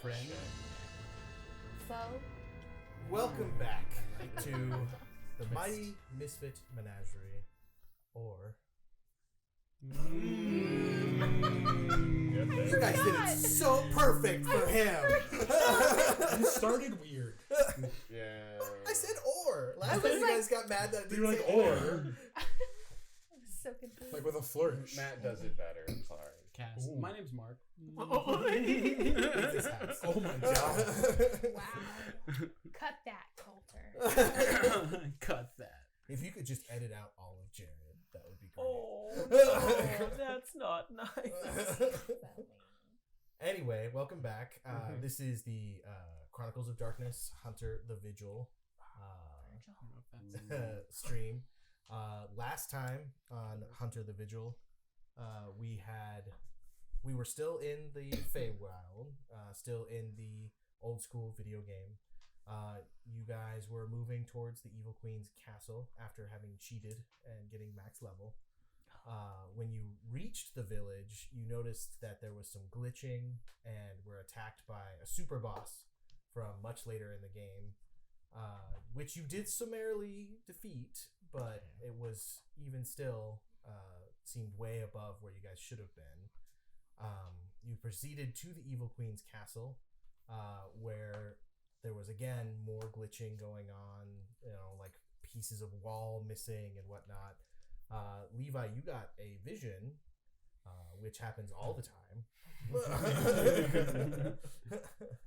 friend. So, Welcome back to the Mighty Misfit Menagerie, or... You guys did it so perfect for him. You started weird. Yeah. I said or. Last time you guys got mad that I You were didn't like, say or. I'm so confused. Like with a flourish. Matt does it better. I'm sorry. Cass. Ooh. My name's Mark. It's his house. Oh my god. Wow. Cut that, Coulter. Cut that. If you could just edit out all of Jared, that would be great. Oh, no, that's not nice. Anyway, welcome back. This is the Chronicles of Darkness Hunter the Vigil stream. Last time on Hunter the Vigil, we were still in the Feywild, still in the old school video game. You guys were moving towards the Evil Queen's castle after having cheated and getting max level. When you reached the village, you noticed that there was some glitching and were attacked by a super boss from much later in the game, which you did summarily defeat, but it was even still seemed way above where you guys should have been. You proceeded to the Evil Queen's castle, where there was again more glitching going on, like pieces of wall missing and whatnot. Levi, you got a vision, which happens all the time.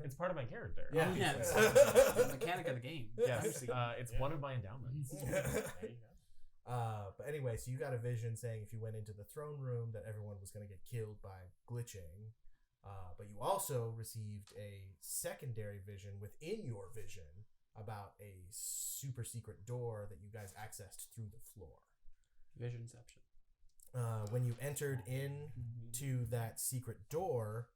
It's part of my character. Yeah. Oh, yeah, it's the mechanic of the game. Yes, it's one of my endowments. There you go. But anyway, so you got a vision saying if you went into the throne room that everyone was going to get killed by glitching. But you also received a secondary vision within your vision about a super secret door that you guys accessed through the floor. Visionception. When you entered into that secret door,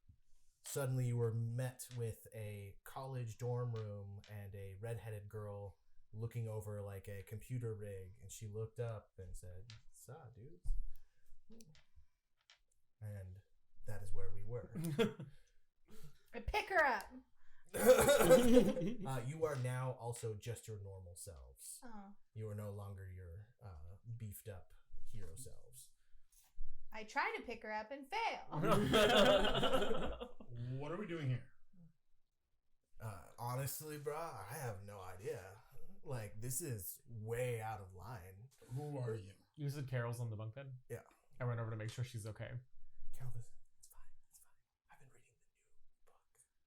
suddenly you were met with a college dorm room and a redheaded girl looking over like a computer rig, and she looked up and said, "Saw, dudes." And that is where we were. I pick her up. You are now also just your normal selves. Oh. You are no longer your beefed up hero selves. I try to pick her up and fail. What are we doing here? Honestly, bro, I have no idea. Like, this is way out of line. Who are you? You said Carol's on the bunk bed? Yeah. I went over to make sure she's okay. Carol goes, it's fine. I've been reading the new book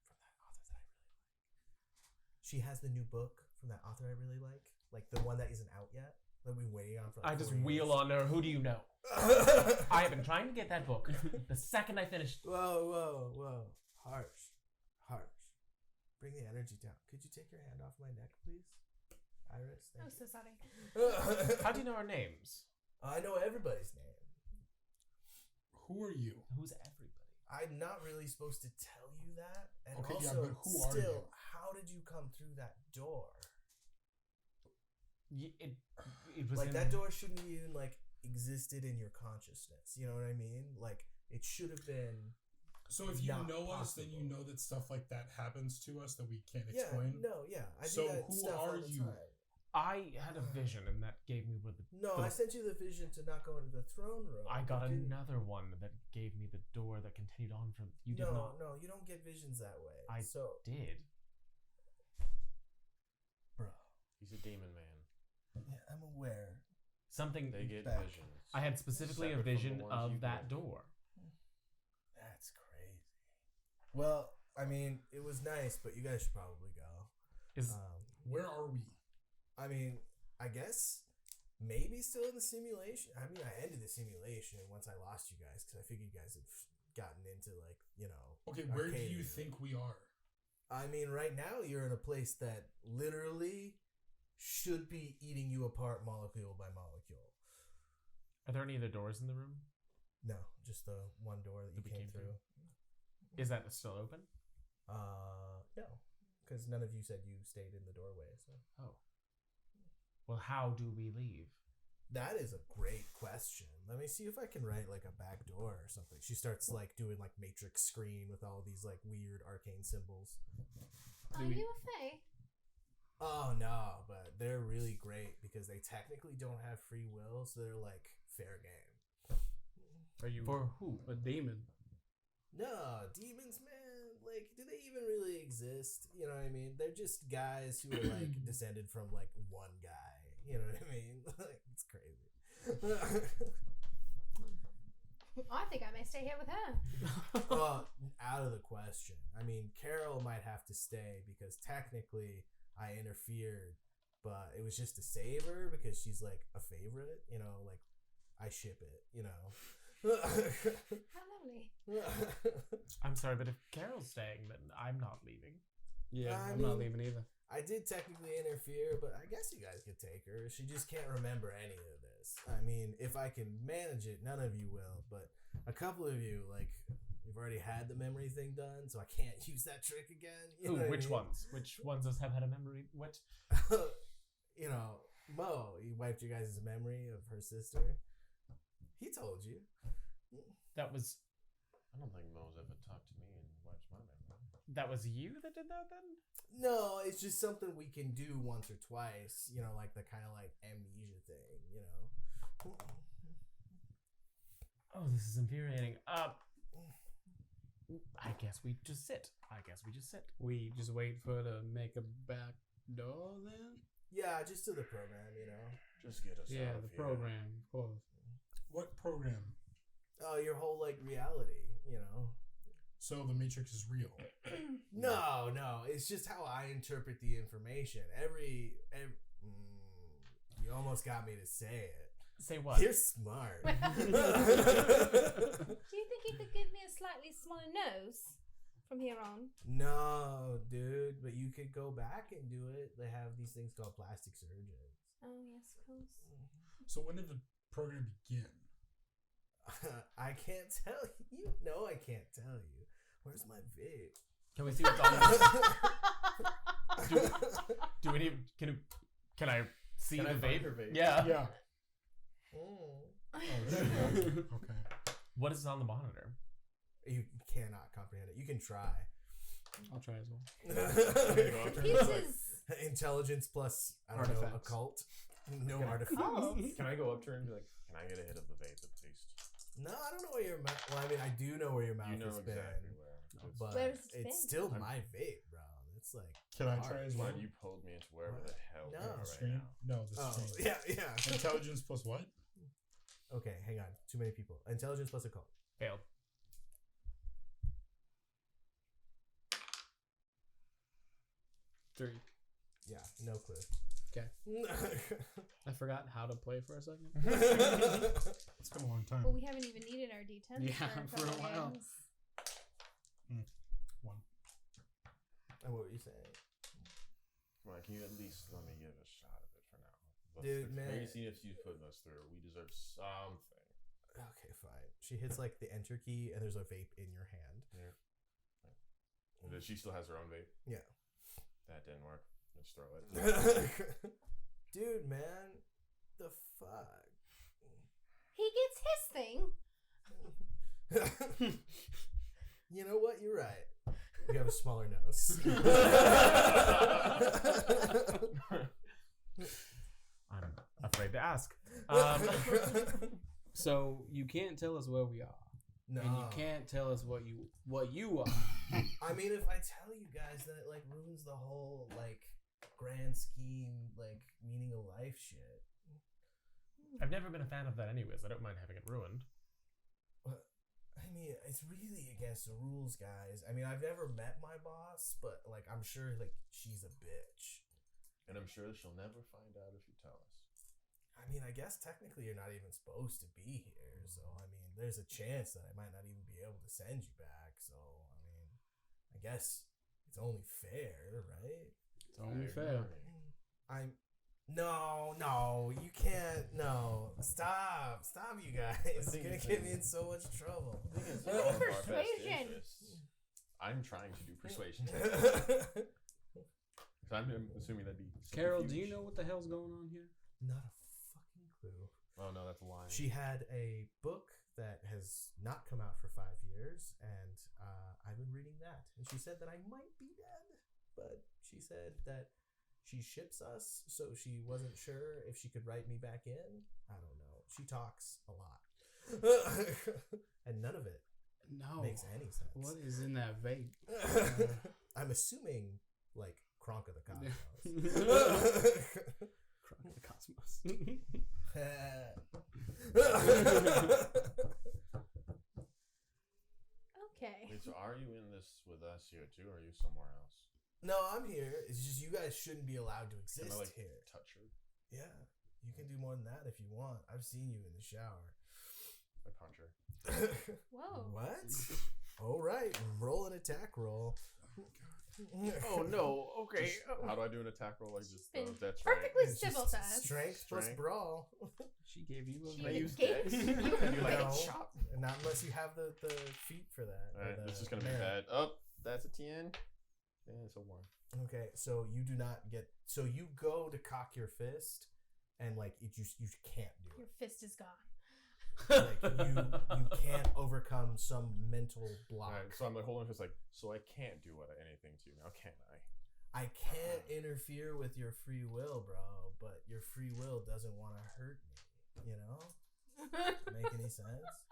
from that author that I really like. She has the new book from that author I really like the one that isn't out yet, that we've been waiting on for like I just 4 years. wheel on her. Who do you know? I have been trying to get that book. The second I finished. Whoa. Harsh. Bring the energy down. Could you take your hand off my neck, please? Iris, I'm thank so sorry. you. How do you know our names? I know everybody's name. Who are you? Who's everybody? I'm not really supposed to tell you that. And Okay, yeah, also, but who are you? how did you come through that door? It was Like, in, that door shouldn't even, like, existed in your consciousness. You know what I mean? Like, it should have been... So if you Not know us, then you possible. know that stuff like that happens to us that we can't Yeah, explain. I So do that who stuff are all the you? time. I had a vision, and that gave me with the. No, I sent you the vision to not go into the throne room. I got You didn't- another one that gave me the door that continued on from. You did not. No, you don't get visions that way. I did. Bro. He's a demon man. Yeah, I'm aware. Something. They get Back. visions. I had specifically a Separate from the vision ones of you that get. door. That's crazy. Well, I mean, it was nice, but you guys should probably go. Is Where are we? I mean, I guess maybe still in the simulation. I mean, I ended the simulation once I lost you guys because I figured you guys have gotten into, like, Okay, where do arcade you and- think we are? I mean, right now you're in a place that literally should be eating you apart molecule by molecule. are there any other doors in the room? No, just the one door that you That we came came through. Is that still open? No, because none of you said you stayed in the doorway. So Oh. Well, how do we leave? That is a great question. Let me see if I can write like a back door or something. She starts like doing like matrix screen with all these like weird arcane symbols. Are you a fae? Oh no, but they're really great because they technically don't have free will, so they're like fair game. Are you For who? a demon? No, demons, man. Like, do they even really exist? You know what I mean? They're just guys who are like descended from like one guy. You know what I mean? Like, it's crazy. I think I may stay here with her. Out of the question. I mean, Carol might have to stay because technically I interfered, but it was just to save her because she's like a favorite. You know, like I ship it. You know. How lovely. I'm sorry, but if Carol's staying, then I'm not leaving. Yeah, I I'm not mean- leaving either. I did technically interfere, but I guess you guys could take her. She just can't remember any of this. I mean, if I can manage it, none of you will, but a couple of you, like, you've already had the memory thing done, so I can't use that trick again. You know what I Which mean? ones? Which ones have had a memory? What? You know, Mo, he wiped your guys' memory of her sister. He told you. That was I don't think Mo's ever talked to me and wiped my memory. that was you that did that then? No, it's just something we can do once or twice, you know, like the kind of like amnesia thing, you know. Oh, this is infuriating. I guess we just sit. We just wait for her to make a back door then? Yeah, just to the program, you know. Just get us Yeah, out of the here. program, of course. What program? Oh, your whole like reality, you know. So the Matrix is real. No, it's just how I interpret the information. You almost got me to say it. Say what? You're smart. Do you think you could give me a slightly smaller nose from here on? No, dude, but you could go back and do it. They have these things called plastic surgeons. Oh, yes, of course. So when did the program begin? I can't tell you. No, I can't tell you. Where's my vape? Can we see what's on this? Do we need? Can I see Can the I find vape? her vape? Yeah. Yeah. Mm. Okay. What is on the monitor? You cannot comprehend it. You can try. I'll try as well. Pieces. Intelligence plus, I don't know, Artifacts. occult. No Okay. artifacts. Oh. Can I go up to her and be like, can I get a hit of the vape at least? No, I don't know where your mouth. Well, I mean, I do know where your mouth You know has exactly been, where. It's but Where has it it's been? still my vape, bro. It's like Can I hard. try as well? fine. You pulled me into wherever the hell No. we are The right stream? now. No, the Oh, stream. yeah. Intelligence plus what? Okay, hang on. Too many people. Intelligence plus occult. Failed. Three. Yeah, no clue. Okay. I forgot how to play for a second. It's been a long time. Well, we haven't even needed our D10 Yeah, for for a couple while. games. One. And what were you saying? Come on, can you at least let me give a shot of it for now? Dude, man. Maybe see if she's putting us through. We deserve something. Okay, fine. She hits like the enter key, and there's a vape in your hand. She still has her own vape. Yeah. That didn't work. Let's throw it. Dude, man, the fuck. He gets his thing. You know what? You're right. We have a smaller nose. I'm afraid to ask. So you can't tell us where we are, No. and you can't tell us what you are. I mean, if I tell you guys, then it like ruins the whole like grand scheme, like meaning of life shit. I've never been a fan of that anyways. I don't mind having it ruined. I mean, it's really against the rules, guys. I mean, I've never met my boss, but like, I'm sure like she's a bitch. And I'm sure she'll never find out if you tell us. I mean, I guess technically you're not even supposed to be here, so I mean, there's a chance that I might not even be able to send you back. So I mean, I guess it's only fair, right? It's only I fair. agree. No, you can't. No, stop, you guys. It's think gonna it's get like- me in so much trouble. It's in all of our best Persuasion. interests. I'm trying to do persuasion. So I'm assuming that'd be Carol, do you subterfuge. know what the hell's going on here? Not a fucking clue. Oh no, that's lying. She had a book that has not come out for 5 years, and I've been reading that. And she said that I might be dead, but she said that she ships us, so she wasn't sure if she could write me back in. I don't know. She talks a lot. And none of it makes any sense. What is in that vape? I'm assuming, like, Kronk of the Cosmos. Crown of the Cosmos. Okay. Wait, so are you in this with us here too, or are you somewhere else? No, I'm here. It's just you guys shouldn't be allowed to exist Can I, like, here. touch her? Yeah, you can do more than that if you want. I've seen you in the shower. I punch her. Whoa. What? All right, roll an attack roll. Oh no. Okay. How do I do an attack roll? Like just Been that's perfectly It's just civil to us. Strength plus Strength. brawl. She gave you a She vape. gave you And you like No. chop. Not unless you have the feet for that. or Alright, the this is gonna be merit. bad. Oh, that's a 10. Yeah, it's a 1. Okay, so you do not get. So you go to cock your fist, and like you can't do Your it. fist is gone. Like you can't overcome some mental block. Alright, so I'm like holding fist like, so I can't do anything to you now, can I? I can't interfere with your free will, bro. But your free will doesn't want to hurt me. You know? Make any sense?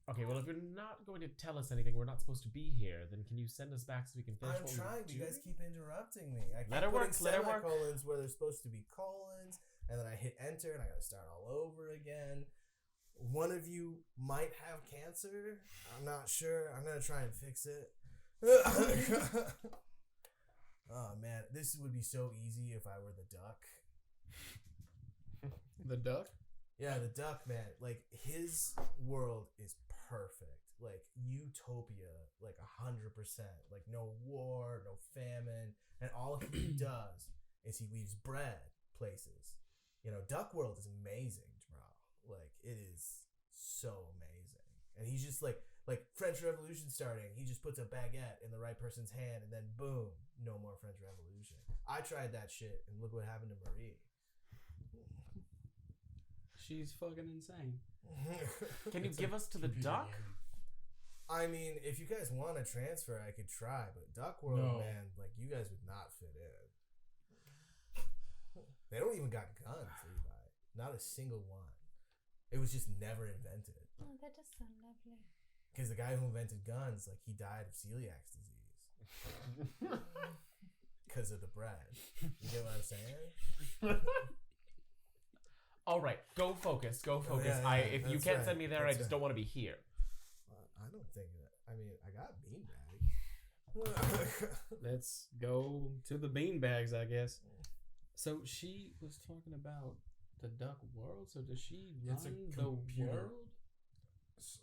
Okay, well, if you're not going to tell us anything, we're not supposed to be here, then can you send us back so we can finish I'm what trying. we're You guys doing? keep interrupting me. I keep Let her work, putting let her work. semicolons where they're supposed to be colons, and then I hit enter, and I gotta start all over again. One of you might have cancer. I'm not sure. I'm gonna try and fix it. Oh man, this would be so easy if I were the duck. The duck? Yeah, the duck, man. Like, his world is perfect. Like, utopia, like 100%. Like, no war, no famine. And all he does is he leaves bread places. You know, Duck World is amazing, bro. Like, it is so amazing. And he's just like French Revolution starting. He just puts a baguette in the right person's hand, and then boom, no more French Revolution. I tried that shit, and look what happened to Marie. She's fucking insane. Can you give us to the Computer duck? game. I mean, if you guys want to transfer, I could try, but Duck World, No. man, like, you guys would not fit in. They don't even got guns, Levi. Not a single one. It was just never invented. Oh, that does sound lovely. Because the guy who invented guns, like, he died of celiac disease. Because of the bread. You get what I'm saying? All right, go focus. Go focus. yeah, If you that's can't right, send me there, I that's just right. don't want to be here. I don't think that. I mean, I got beanbag. Let's go to the beanbags, I guess. So she was talking about the duck world. So does she run It's a the computer. world? So,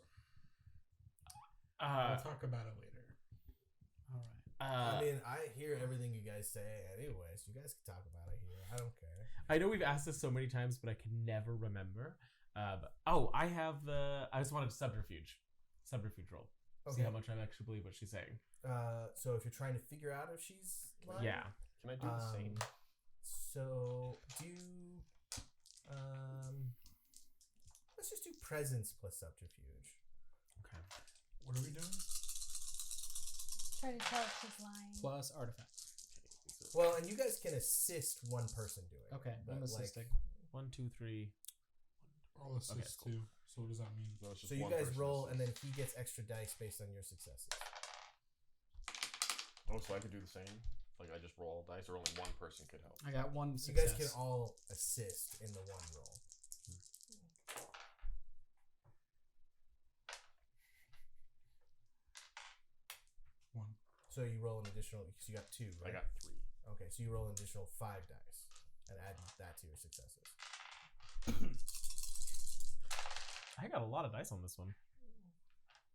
we'll talk about it later. All right. I mean, I hear everything you guys say anyway, so you guys can talk about it here. I don't care. I know we've asked this so many times, but I can never remember. I have I just wanted subterfuge roll. See Okay. how much I actually believe what she's saying. So if you're trying to figure out if she's lying, Yeah. Can I do the same? So let's just do presence plus subterfuge. Okay. What are we doing? Try to tell if she's lying. Plus artifact. Well, and you guys can assist one person doing it. Okay, but, I'm like, assisting. 1, 2, 3. I'll assist cool. too. So what does that mean? No, it's just So you one guys person roll, assist. and then he gets extra dice based on your successes. Oh, so I could do the same? Like I just roll dice, or only one person could help? I got one You success. guys can all assist in the one roll. One. So you roll an additional, because you got 2, right? I got 3. Okay, so you roll an additional 5 dice and add that to your successes. I got a lot of dice on this one.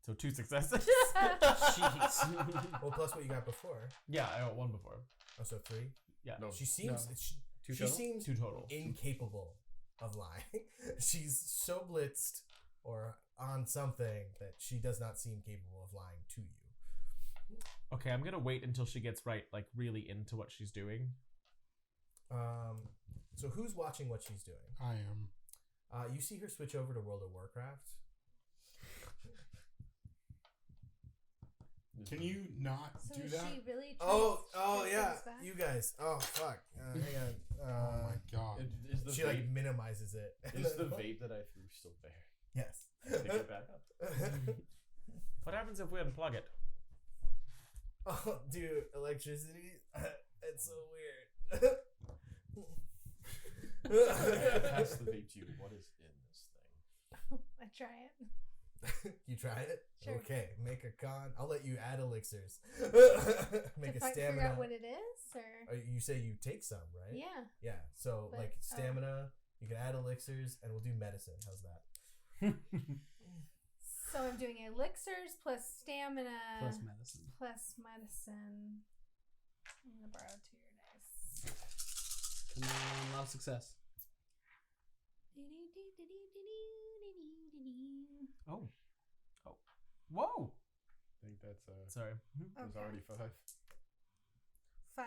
So 2 successes. Jeez. Well, plus what you got before. Yeah, I got 1 before. Oh, so 3? Yeah. No. She seems No. she, Two she total? seems 2 total. incapable of lying. She's so blitzed or on something that she does not seem capable of lying to you. Okay, I'm gonna wait until she gets really into what she's doing. So who's watching what she's doing? I am. You see her switch over to World of Warcraft. Can you not So do is that? she really Oh trying to yeah, us back? you guys. Oh fuck. Hang on. Oh my god. Is the She vape, like minimizes it. is the vape that I threw still there? Yes. Pick it back up. What happens if we unplug it? Oh, dude, electricity. It's so weird. Pass the vape to you. What is in this thing? I try it. You try it? Sure. Okay, make a con. I'll let you add elixirs. Make To a figure stamina. out what it is, or You say you take some, right? yeah. Yeah. So But, like stamina, you can add elixirs, and we'll do medicine. How's that? So I'm doing elixirs plus stamina Plus medicine. plus medicine. I'm gonna borrow 2 of your dice. Come on, a lot of success. Oh. Whoa! I think that's Sorry. there's Okay. already 5. 5.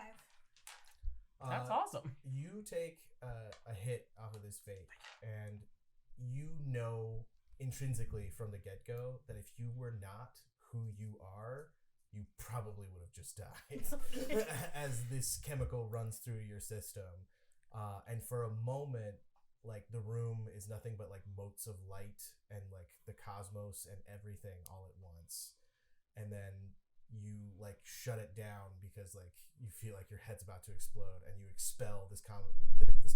That's awesome. You take a hit off of this fate, and you know intrinsically from the get-go that if you were not who you are, you probably would have just died as this chemical runs through your system. And for a moment, like the room is nothing but like motes of light and like the cosmos and everything all at once. And then you like shut it down because like you feel like your head's about to explode, and you expel this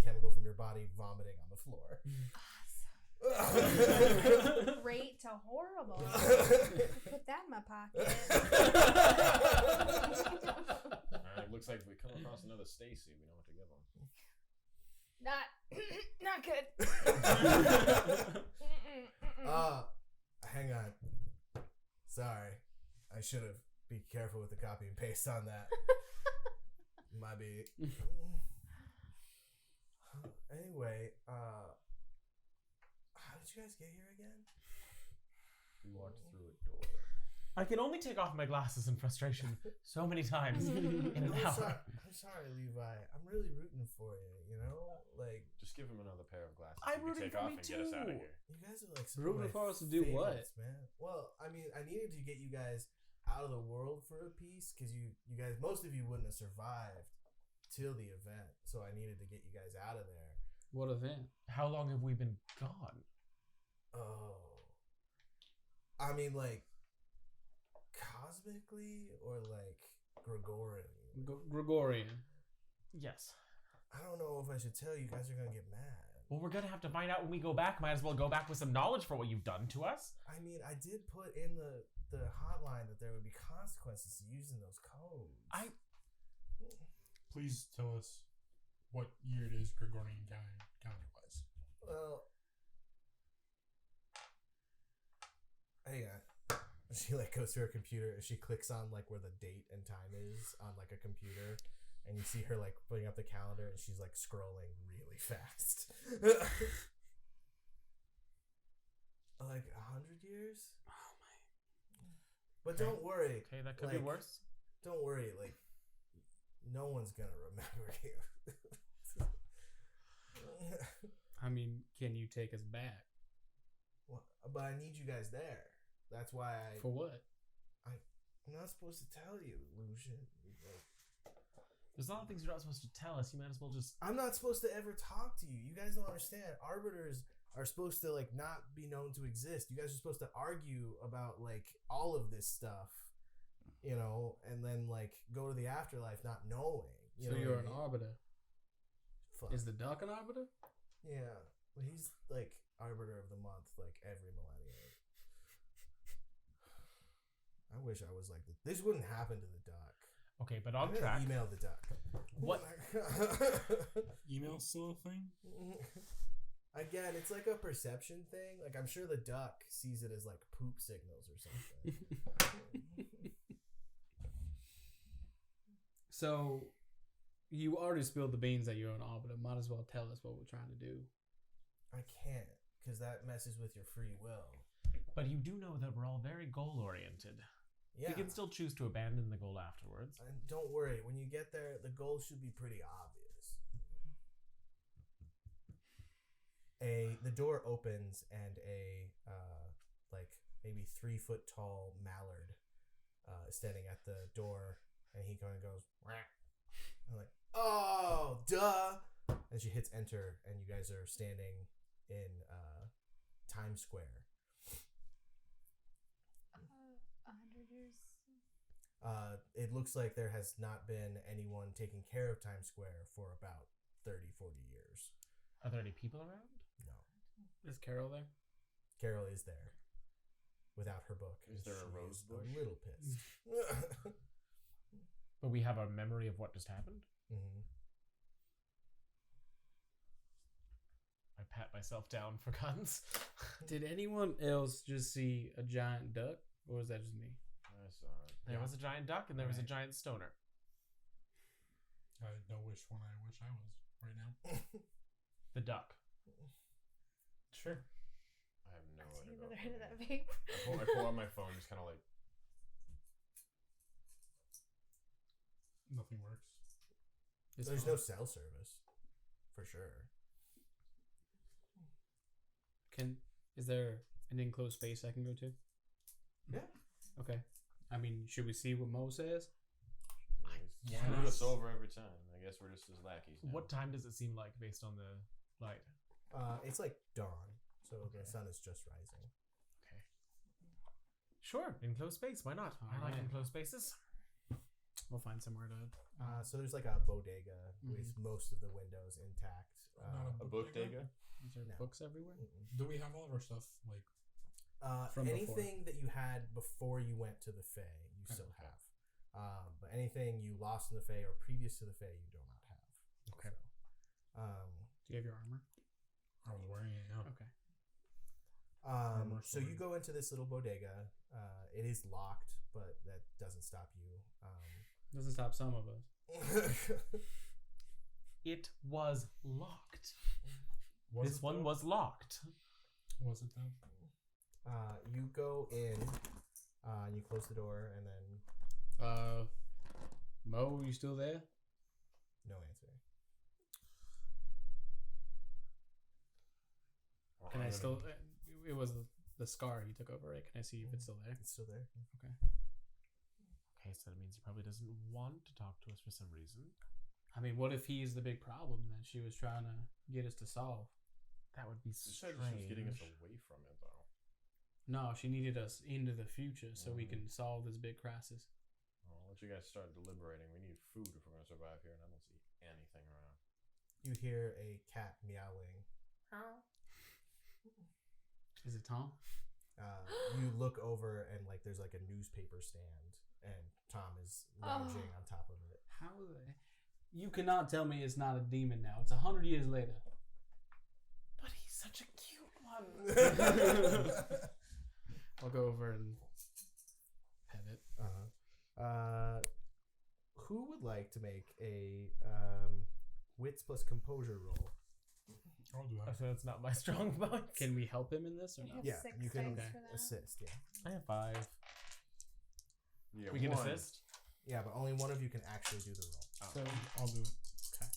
chemical from your body, vomiting on the floor. Great to horrible. Put that in my pocket. Alright, looks like if we come across another Stacy, we know what to give them. Not good. Hang on. Sorry. I should have be careful with the copy and paste on that. Might be. Anyway, how did you guys get here again? We walked through a door. I can only take off my glasses in frustration so many times in an hour. I'm sorry, Levi. I'm really rooting for you, you know? Like, Just give him another pair of glasses. I'm so we can rooting take for off me and get us out of too. here. you guys are like some Rooting of my for us to do what? favorites, man. Well, I mean, I needed to get you guys out of the world for a piece because you guys, most of you wouldn't have survived till the event. So I needed to get you guys out of there. What event? How long have we been gone? Oh. I mean, like, cosmically or like Gregorian? Gregorian. Yes. I don't know if I should tell you. You guys are going to get mad. Well, we're gonna have to find out when we go back. Might as well go back with some knowledge for what you've done to us. I mean, I did put in the hotline that there would be consequences to using those codes. Please tell us what year it is Gregorian calendar wise. Well, hang on. She like goes to her computer and she clicks on like where the date and time is on like a computer, and you see her like putting up the calendar and she's like scrolling really fast. Like 100 years. Oh my. But Okay. don't worry. Okay, that could be Like, worse. Don't worry. Like, no one's gonna remember you. I mean, can you take us back? Well, but I need you guys there. That's why For what? I'm not supposed to tell you, Lucian. Like, There's a lot of things you're not supposed to tell us. You might as well just. I'm not supposed to ever talk to you. You guys don't understand. Arbiters are supposed to like not be known to exist. You guys are supposed to argue about like all of this stuff, you know, and then like go to the afterlife not knowing. You So know you're what an I mean? arbiter. Fuck. Is the duck an arbiter? Yeah, but he's like arbiter of the month like every millennium. I wish I was like this wouldn't happen to the duck. Okay, but I'm on gonna track. email the duck. What? Email still a thing? Again, it's like a perception thing. Like I'm sure the duck sees it as like poop signals or something. So, you already spilled the beans that you're an arbiter. Might as well tell us what we're trying to do. I can't, because that messes with your free will. But you do know that we're all very goal oriented. Yeah. We can still choose to abandon the goal afterwards. And don't worry, when you get there, the goal should be pretty obvious. The door opens and a like maybe 3 foot tall mallard is standing at the door, and he kind of goes, "Whack." I'm like, oh, duh! And she hits enter, and you guys are standing in Times Square. 100 years. It looks like there has not been anyone taking care of Times Square for about 30, 40 years. Are there any people around? No. Is Carol there? Carol is there without her book. Is there a She rose is bush? A little pissed. But we have a memory of what just happened. Mm-hmm. I pat myself down for guns. Did anyone else just see a giant duck, or was that just me? I saw it. There was a giant duck and there was a Right. giant stoner. I know which one I wish I was right now. The duck. Sure. I have no See idea. the about other end of that. that vape. I pull out my phone, just kind of like. Nothing works. It's There's fine. no cell service, for sure. Is there an enclosed space I can go to? Yeah. Okay. I mean, should we see what Mo says? He's screwed us over every time. I guess we're just his lackeys now. What time does it seem like based on the light? It's like dawn, so the Okay. sun is just rising. Okay. Sure, enclosed space. Why not? I like Alright. enclosed spaces. We'll find somewhere to. So there's like a bodega with most of the windows intact. Not A bodega? Is there No. books everywhere? Do we have all of our stuff like? From anything that you had before you went to the Fae, you still Okay. have. But anything you lost in the Fae or previous to the Fae, you do not have. Okay. So, Do you have your armor? I was wearing it. Yeah. Okay. so you go into this little bodega. It is locked, but that doesn't stop you. Doesn't stop some of us. It was locked. Was This it one though? was locked. Was it though? You go in, and you close the door, and then Mo, you still there? no answer. Can I still? It was the scar he took over, right? Can I see if it's still there? It's still there. Okay, so that means he probably doesn't want to talk to us for some reason. I mean, what if he's the big problem that she was trying to get us to solve? That would be You said she was getting us strange. away from it, though. No, she needed us into the future so we can solve this big crisis. Well, I'll let you guys start deliberating. We need food if we're going to survive here, and I don't see anything around. You hear a cat meowing. Is it Tom? You look over and like there's like a newspaper stand, and Tom is lounging on top of it. How the? You cannot tell me it's not a demon now. It's 100 years later. But he's such a cute one. I'll go over and pet it. Who would like to make a wits plus composure roll? I'll do that. So that's not my strong point. Can we help him in this or You not? have Yeah, 6 you can dice for that. assist. Yeah, I have 5. Yeah, We can one. assist. yeah, but only one of you can actually do the roll. So, I'll do it. okay.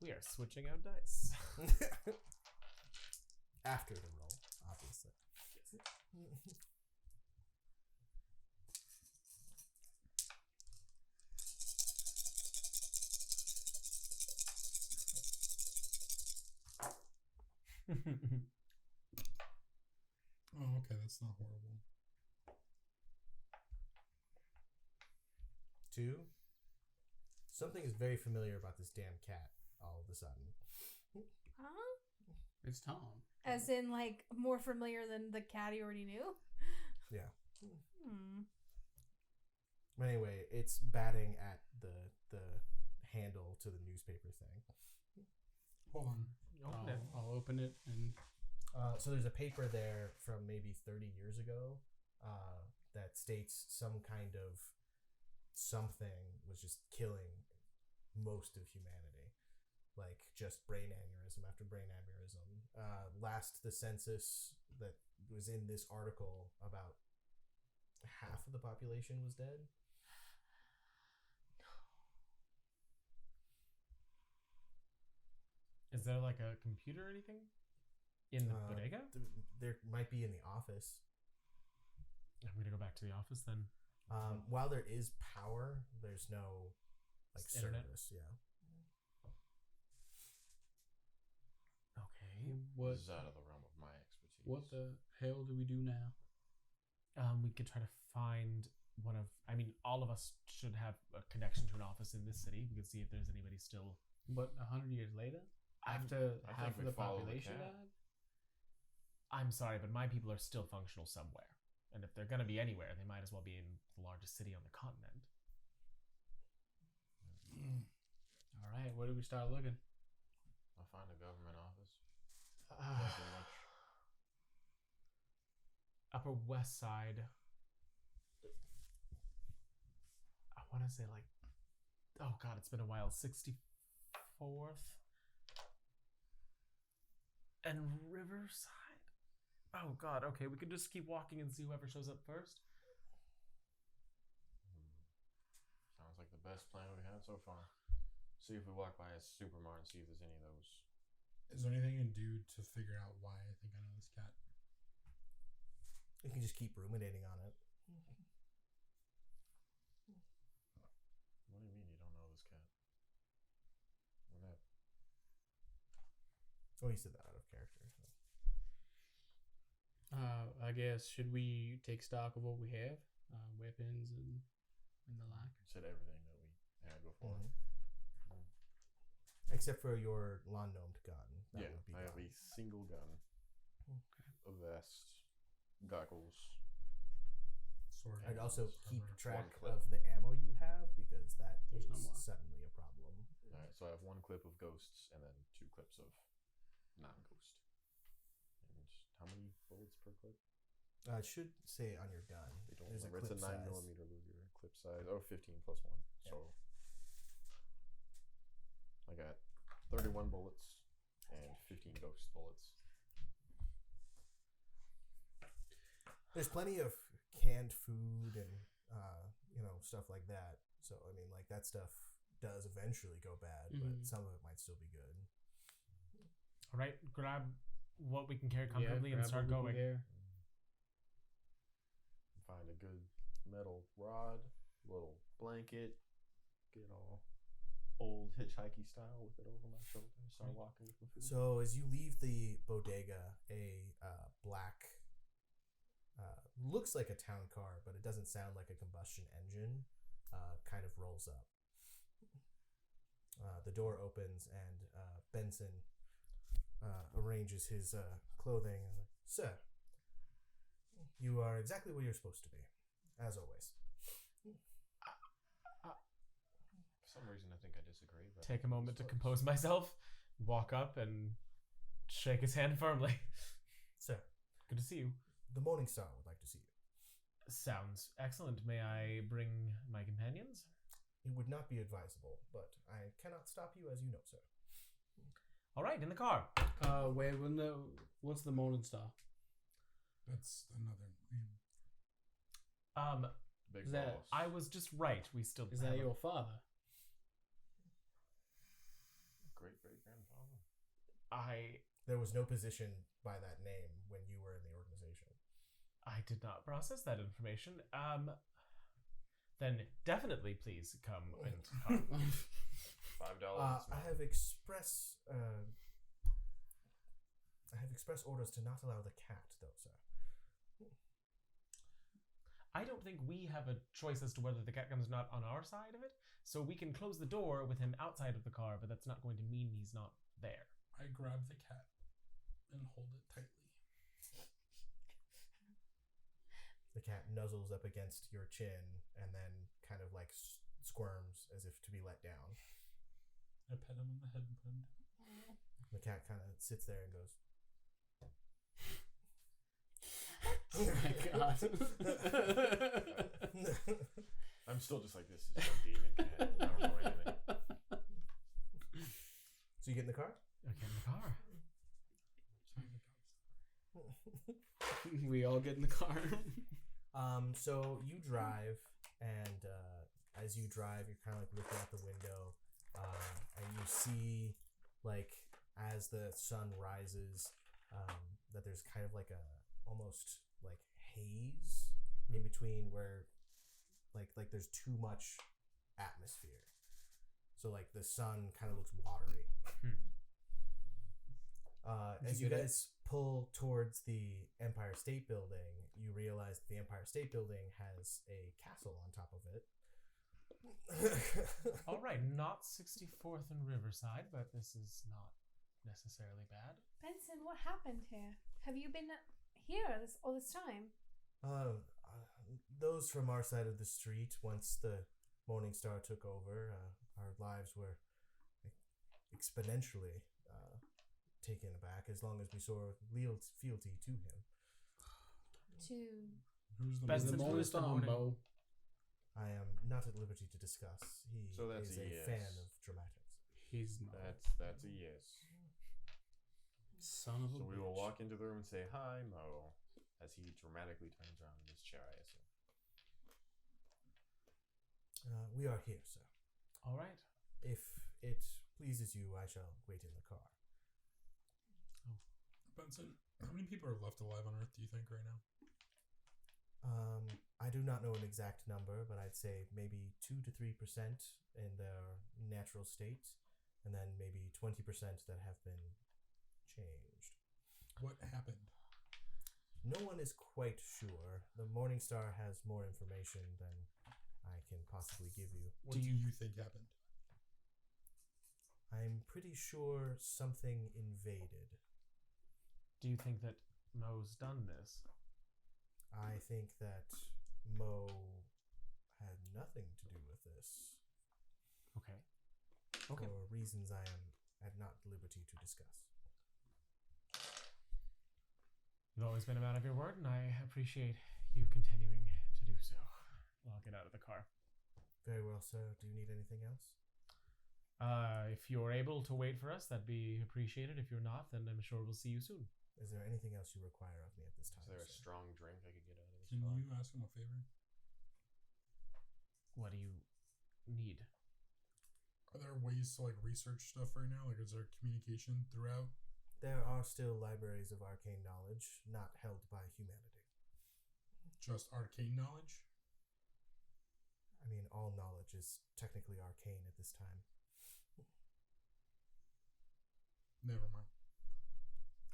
We are switching out dice. After the roll, obviously. Oh, okay, that's not horrible. 2. Something is very familiar about this damn cat. All of a sudden, Huh? It's Tom. As in, like, more familiar than the cat he already knew? yeah. Hmm. But anyway, it's batting at the handle to the newspaper thing. Hold on. I'll open it and So there's a paper there from maybe 30 years ago that states some kind of something was just killing most of humanity. Like just brain aneurysm after brain aneurysm. Last the census that was in this article, about half of the population was dead. Is there like a computer or anything in the bodega? There might be in the office. I'm gonna go back to the office then. While there is power, there's no like Internet? service. Yeah. Okay. What? This is out of the realm of my expertise. What the hell do we do now? We could try to find one of. I mean, all of us should have a connection to an office in this city. We could see if there's anybody still. But 100 years later, I after think half we of the follow the population cat. died. I'm sorry, but my people are still functional somewhere. And if they're gonna be anywhere, they might as well be in the largest city on the continent. All right, where do we start looking? I'll find a government office. Can't do much. Upper West Side. I want to say like, oh god, it's been a while. 64th and Riverside. Oh god, okay, we could just keep walking and see whoever shows up first. Sounds like the best plan we had so far. See if we walk by a supermart and see if there's any of those. Is there anything I can do to figure out why I think I know this cat? You can just keep ruminating on it. What do you mean you don't know this cat? We're not. Oh, you said that out of character. So. I guess should we take stock of what we have, weapons and the like? Said everything that we had before. Except for your lawn gnomed gun. That Yeah, would be I have a gone. single gun, a vest, goggles. Sword. I'd also keep armor. track clip. of the ammo you have because that There's is no more. suddenly a problem. All right, so I have one clip of ghosts and then 2 clips of non-ghost. And how many bullets per clip? It should say on your gun. They don't There's a remember. It's clip a size. 9mm Luger clip size. Oh, 15 plus 1. Yeah. So I got 31 bullets and 15 ghost bullets. There's plenty of canned food and stuff like that. So I mean, like that stuff does eventually go bad, but Mhm. some of it might still be good. All right, grab what we can carry Yeah, comfortably and grab start what we can going. carry. Find a good metal rod, little blanket, get all old hitchhiking style with it over my shoulder. Start walking with my food. So as you leave the bodega, a black, looks like a town car, but it doesn't sound like a combustion engine, kind of rolls up. The door opens and Benson arranges his clothing. And, Sir, you are exactly where you're supposed to be, as always. For some reason, I think I disagree. But Take a moment to this compose works. myself, walk up and shake his hand firmly. Sir, Good to see you. the Morning Star would like to see you. Sounds excellent. May I bring my companions? It would not be advisable, but I cannot stop you, as you know, sir. All right, in the car. What's the Morning Star? That's another name. Big Is that- boss. I was just right. We still Is that have your father? great grandfather. There was no position by that name when you were in the organization. I did not process that information. Then definitely please come and $5. I have express orders to not allow the cat, though, sir. I don't think we have a choice as to whether the cat comes or not on our side of it. So we can close the door with him outside of the car, but that's not going to mean he's not there. I grab the cat and hold it tightly. The cat nuzzles up against your chin and then kind of like squirms as if to be let down. I pet him on the head and put him down. The cat kind of sits there and goes, Oh my god. I'm still just like, this is a demon cat. I don't know anything. So you get in the car? Okay, in the car. We all get in the car. So you drive, and as you drive, you're kind of like looking out the window, and you see, like, as the sun rises, that there's kind of like a almost like haze in between where like there's too much atmosphere. So like the sun kind of looks watery. As you guys pull towards the Empire State Building, you realize that the Empire State Building has a castle on top of it. All right, not 64th and Riverside, but this is not necessarily bad. Benson, what happened here? Have you been here all this time? Those from our side of the street, once the Morning Star took over, our lives were exponentially taken aback as long as we saw fealty to him. Who's the Benson, The who Morning is the Star, morning? Bo. I am not at liberty to discuss. He So that's is a a yes. fan of dramatics. He's Mo. That's a yes. Son of a So we will bitch. walk into the room and say, "Hi, Mo," as he dramatically turns around in his chair, I assume. We are here, sir. All right. If it pleases you, I shall wait in the car. Benson, how many people are left alive on Earth, do you think, right now? I do not know an exact number, but I'd say maybe 2 to 3% in their natural state, and then maybe 20% that have been changed. What happened? No one is quite sure. The Morning Star has more information than I can possibly give you. What do you think happened? I'm pretty sure something invaded. Do you think that Mo's done this? I think that Mo had nothing to do with this Okay. for reasons I am at not liberty to discuss. You've always been a man of your word, and I appreciate you continuing to do so. I'll get out of the car. Very well, sir. Do you need anything else? If you're able to wait for us, that'd be appreciated. If you're not, then I'm sure we'll see you soon. Is there anything else you require of me at this time? Is there a sir? strong drink I could get out of this Can car? you ask him a favor? What do you need? Are there ways to research stuff right now? Is there communication throughout? There are still libraries of arcane knowledge not held by humanity. Just arcane knowledge? I mean, all knowledge is technically arcane at this time. Never mind.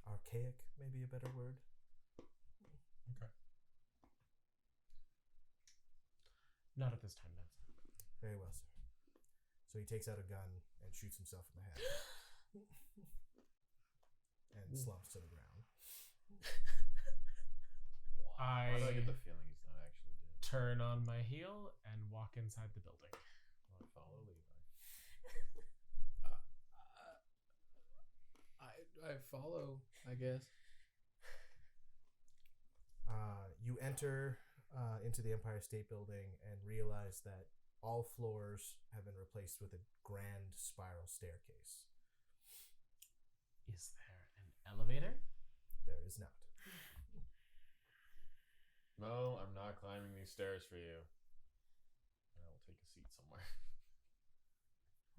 Archaic, maybe a better word. Okay. Not at this time, Benson. Very well, sir. So he takes out a gun and shoots himself in the head. And slumps to the ground. Why do I get the feeling he's not actually dead? turn on my heel and walk inside the building. I follow Levi. I follow, I guess. You enter into the Empire State Building and realize that all floors have been replaced with a grand spiral staircase. Is there an elevator? There is not. No, I'm not climbing these stairs for you. I will take a seat somewhere.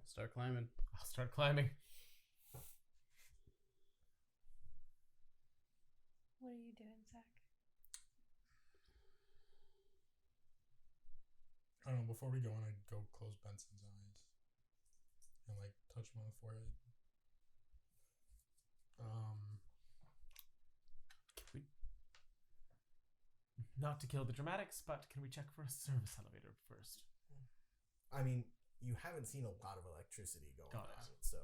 I'll start climbing. I'll start climbing. What are you doing, Zach? I don't know, before we go on, I'd go close Benson's eyes. And touch him on the forehead. Not to kill the dramatics, but can we check for a service elevator first? I mean, you haven't seen a lot of electricity going Got on, it. so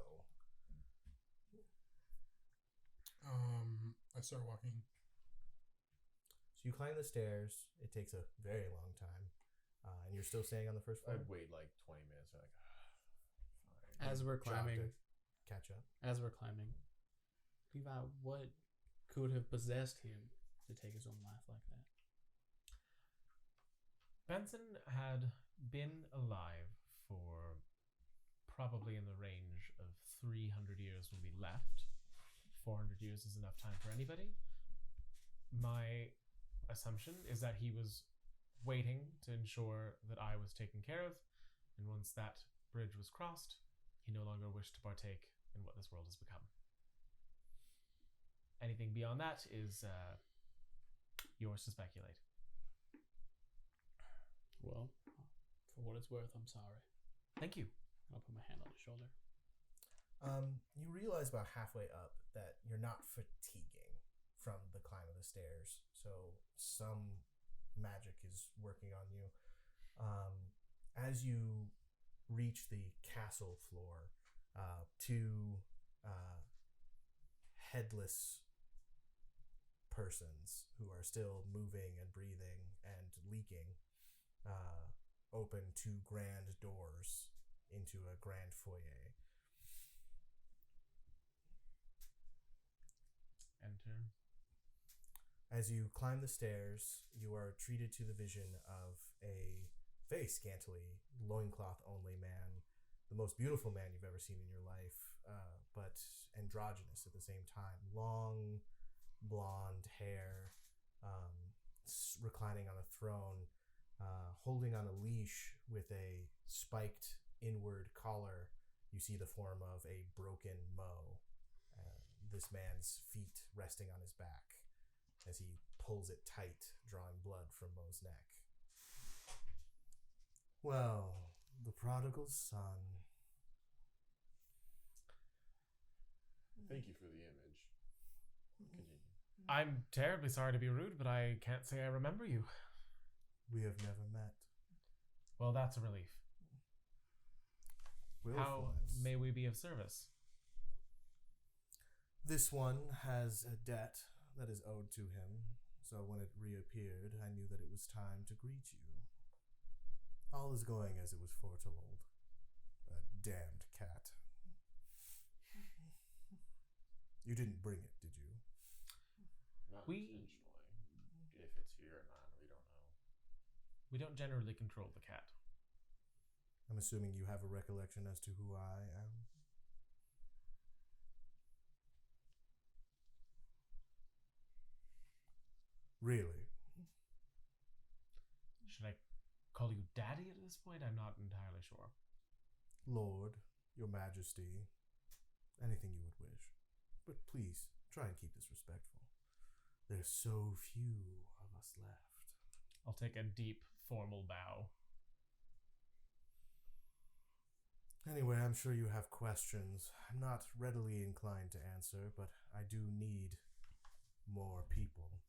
I start walking. so you climb the stairs. It takes a very long time, and you're still staying on the first floor. I'd wait 20 minutes. Fine. As we're Job climbing, to catch up. Levi, what could have possessed him to take his own life like that? Benson had been alive for probably in the range of 300 years when we left. 400 years is enough time for anybody. My assumption is that he was waiting to ensure that I was taken care of, and once that bridge was crossed, he no longer wished to partake in what this world has become. Anything beyond that is yours to speculate. Well, for what it's worth, I'm sorry. Thank you. I'll put my hand on his shoulder. You realize about halfway up that you're not fatiguing from the climb of the stairs, so some magic is working on you. As you reach the castle floor, two headless persons who are still moving and breathing and leaking open two grand doors into a grand foyer. Enter. As you climb the stairs, you are treated to the vision of a very scantily loincloth-only man, the most beautiful man you've ever seen in your life, but androgynous at the same time. Long, blonde hair, reclining on a throne, holding on a leash with a spiked inward collar. You see the form of a broken Mo. This man's feet resting on his back as he pulls it tight, drawing blood from Mo's neck. Well, the prodigal son. Thank you for the image. Continue. I'm terribly sorry to be rude, but I can't say I remember you. We have never met. Well, that's a relief. How Willfulness. may we be of service? This one has a debt that is owed to him, so when it reappeared, I knew that it was time to greet you. All is going as it was foretold. A damned cat. You didn't bring it, did you? Not We- intentionally. If it's here or not, we don't know. We don't generally control the cat. I'm assuming you have a recollection as to who I am. Really? Should I call you Daddy at this point? I'm not entirely sure. Lord, your majesty, anything you would wish. But please, try and keep this respectful. There's so few of us left. I'll take a deep, formal bow. Anyway, I'm sure you have questions. I'm not readily inclined to answer, but I do need more people.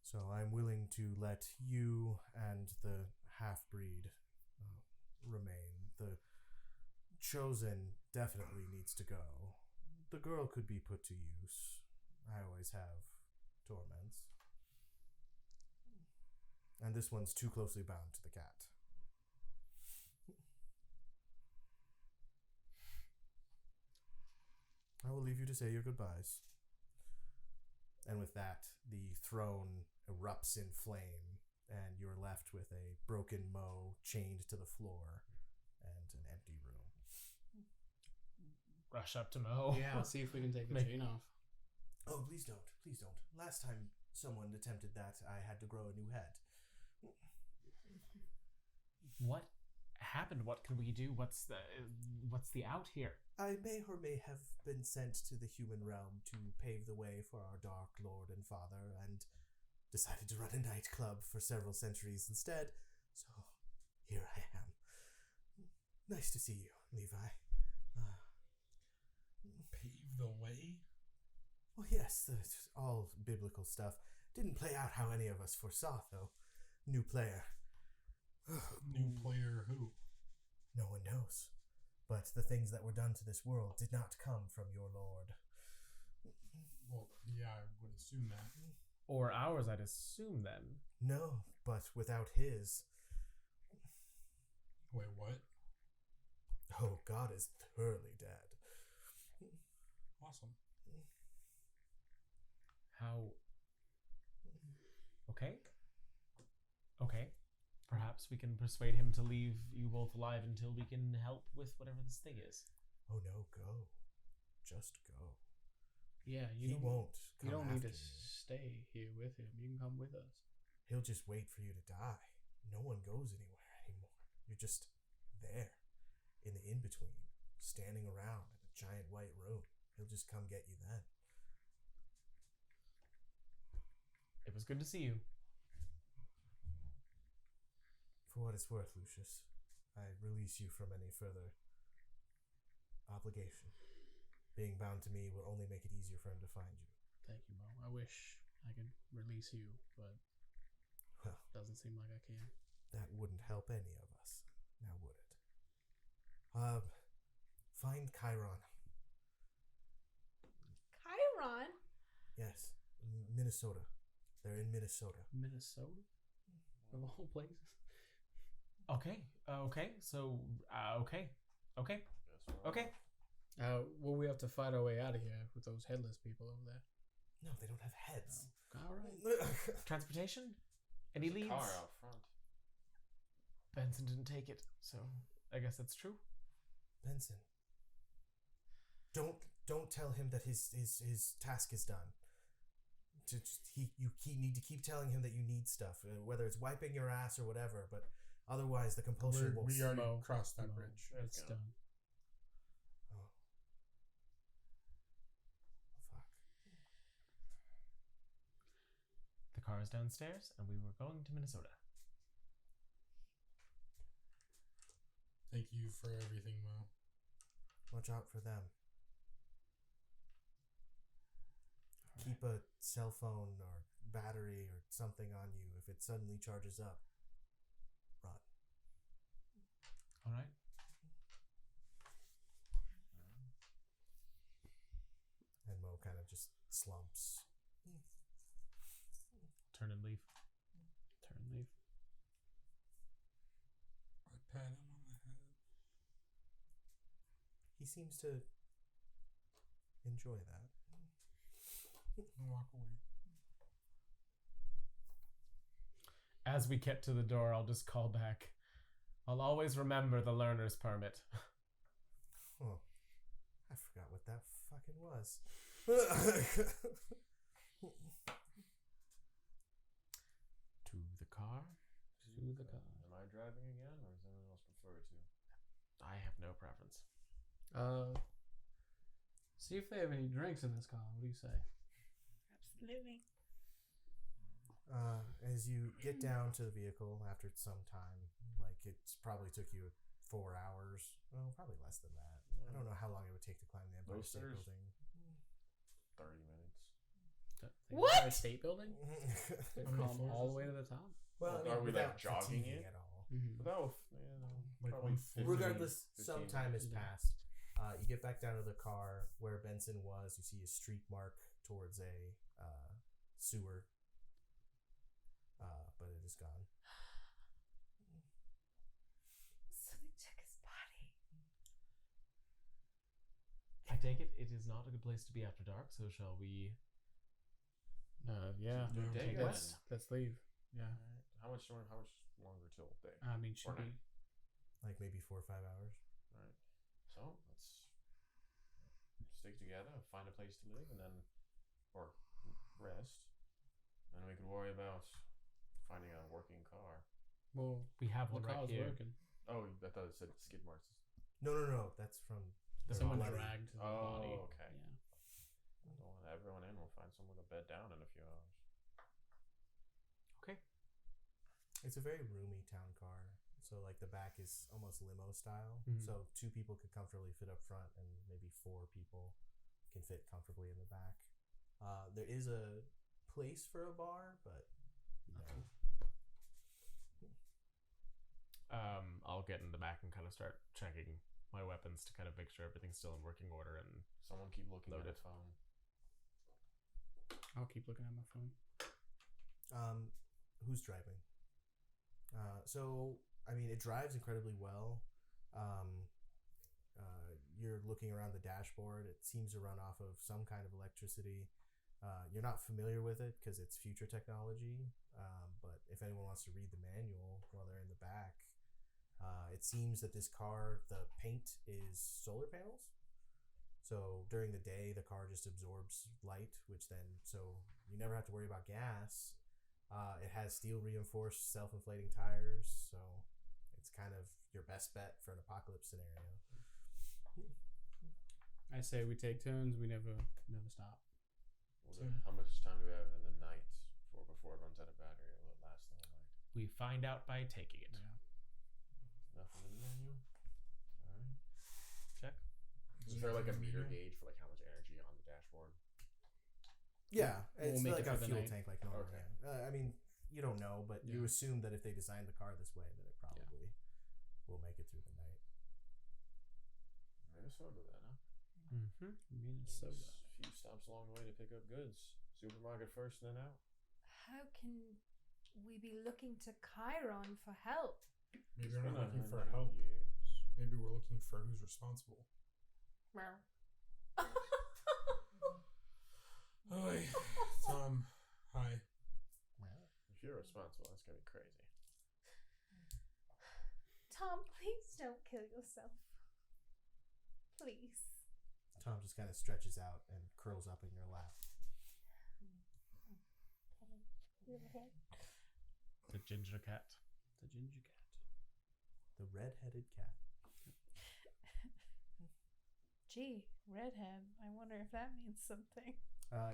So I'm willing to let you and the half-breed remain. The chosen definitely needs to go. The girl could be put to use. I always have torments. And this one's too closely bound to the cat. I will leave you to say your goodbyes. And with that, the throne erupts in flame, and you're left with a broken Mo chained to the floor and an empty room. Rush up to Mo. Yeah, see if we can take the Make- chain off. Oh, please don't. Please don't. Last time someone attempted that, I had to grow a new head. What happened? What can we do? What's the out here? I may or may have been sent to the human realm to pave the way for our Dark Lord and Father, and decided to run a nightclub for several centuries instead. So, here I am. Nice to see you, Levi. Pave the way? Well, yes, it's all biblical stuff. Didn't play out how any of us foresaw, though. New player. New player who? No one knows. But the things that were done to this world did not come from your lord. Well, yeah, I would assume that. Or ours, I'd assume then. No, but without his. Wait, what? Oh, God is thoroughly dead. Awesome. How? Okay. Okay. Perhaps we can persuade him to leave you both alive until we can help with whatever this thing is. Oh no, go. Just go. Yeah, He won't You come don't need after to you. stay here with him. You can come with us. He'll just wait for you to die. No one goes anywhere anymore. You're just there, in the in-between, standing around in a giant white room. He'll just come get you then. It was good to see you. For what it's worth, Lucius, I release you from any further obligation. Being bound to me will only make it easier for him to find you. Thank you, Mo. I wish I could release you, but Well, doesn't seem like I can. that wouldn't help any of us, now would it? Find Chiron. Chiron? Yes, Minnesota. They're in Minnesota. Minnesota? Of all places? Okay. Okay. So. Okay. Okay. Guess we're Okay. Well, we have to fight our way out of here with those headless people over there. No, they don't have heads. All right. Transportation? Any There's a leads? car out front. Benson didn't take it, so I guess that's true. Benson, don't tell him that his task is done. You need to keep telling him that you need stuff, whether it's wiping your ass or whatever. But otherwise, the compulsion will. We already Mo. crossed that Mo. bridge. It's Let's go. done. Oh. Fuck. The car is downstairs, and we were going to Minnesota. Thank you for everything, Mo. Watch out for them. Keep a cell phone or battery or something on you. If it suddenly charges up, run. All right. And Mo kind of just slumps. Turn and leave. Turn and leave. I pat him on the head. He seems to enjoy that. And walk away. As we get to the door, I'll just call back. I'll always remember the learner's permit. Oh, I forgot what that fucking was. To the car. To the car. Am I driving again, or does anyone else prefer to? I have no preference. See if they have any drinks in this car. What do you say? Absolutely. As you get down to the vehicle after some time, like it's probably took you 4 hours. Well, probably less than that. I don't know how long it would take to climb the Empire State Roasters? Building. 30 minutes. What? State building? They How many climb floors all is the way it? to the top. Well, Are we, like, without jogging fatiguing it? at all? Mm-hmm. But that will, yeah, no, Like probably 150. 15, Regardless, some 15 time has minutes. Yeah. passed. You get back down to the car where Benson was. You see a streak mark towards a sewer, but it is gone. So they took his body. I take it it is not a good place to be after dark, so shall we? Yeah. Do Yeah. day Okay, then. let's leave. Yeah. Alright. How much longer till day? I mean, should Or we? night. Like maybe 4 or 5 hours. Alright. So let's stick together, find a place to live, and then, or rest. Then we can worry about finding a working car. Well, We have the one right car's here. working. Oh, I thought it said skid marks. No. That's from the Someone bloody- dragged the Oh, body. okay. Yeah. Don't let everyone in. We'll find somewhere to bed down in a few hours. Okay. It's a very roomy town car. So like the back is almost limo style. Mhm. So 2 people could comfortably fit up front, and maybe 4 people can fit comfortably in the back. There is a place for a bar, but no. I'll get in the back and kind of start checking my weapons to kind of make sure everything's still in working order. And Someone keep looking at Loaded. a phone. I'll keep looking at my phone. Who's driving? So I mean, it drives incredibly well. You're looking around the dashboard. It seems to run off of some kind of electricity. You're not familiar with it because it's future technology. But if anyone wants to read the manual while they're in the back, it seems that this car, the paint is solar panels. So during the day, the car just absorbs light, which then, so you never have to worry about gas. It has steel reinforced self-inflating tires, so it's kind of your best bet for an apocalypse scenario. I say we take turns. We never stop. How much time do we have in the night for before it runs out of battery? Will it last the whole night? We find out by taking it. Nothing in the menu. All right. Check. Is there like a meter gauge for like how much energy on the dashboard? Yeah, it's We'll make like it a for the fuel night. tank like normal. Okay. Yeah. I mean, you don't know, but you Yeah. assume that if they designed the car this way, that it probably will make it through the night. Minnesota then, huh? Mm-hmm. Minnesota. A few stops along the way to pick up goods. Supermarket first, then out. How can we be looking to Chiron for help? Maybe we're Been not looking 100 for help. years. Maybe we're looking for who's responsible. Hi. Hi. If you're responsible, that's gonna be crazy. Tom, please don't kill yourself. Please. Tom just kind of stretches out and curls up in your lap. The ginger cat. The ginger cat. The red-headed cat. Gee, redhead. I wonder if that means something.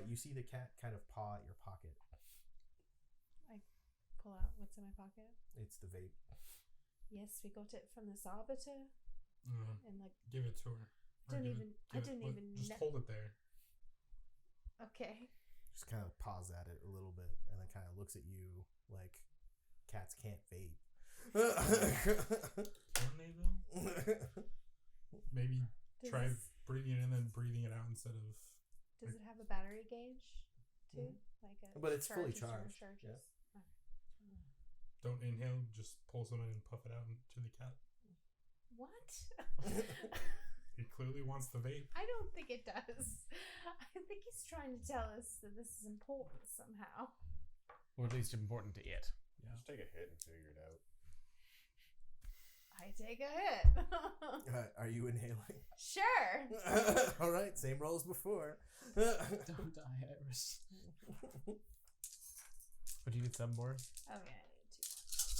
You see the cat kind of paw at your pocket. Pull out what's in my pocket. It's the vape. Yes, we got it from this arbiter, and like Give it to her. Or Don't give even- I give didn't even Just kn- hold it there. okay. Just kind of paws at it a little bit and then kind of looks at you like cats can't vape. Can they though? Maybe Does try this- breathing it in and breathing it out instead of. Does it have a battery gauge too? Like a But it's fully charges or charged, Charges. Don't inhale. Just pull some in and puff it out into the cat. What? It clearly wants the vape. I don't think it does. I think he's trying to tell us that this is important somehow. Or at least important to it. Just take a hit and figure it out. I take a hit. Are you inhaling? Sure. All right, same roll as before. Don't die, Iris. But you need some more? Okay, I need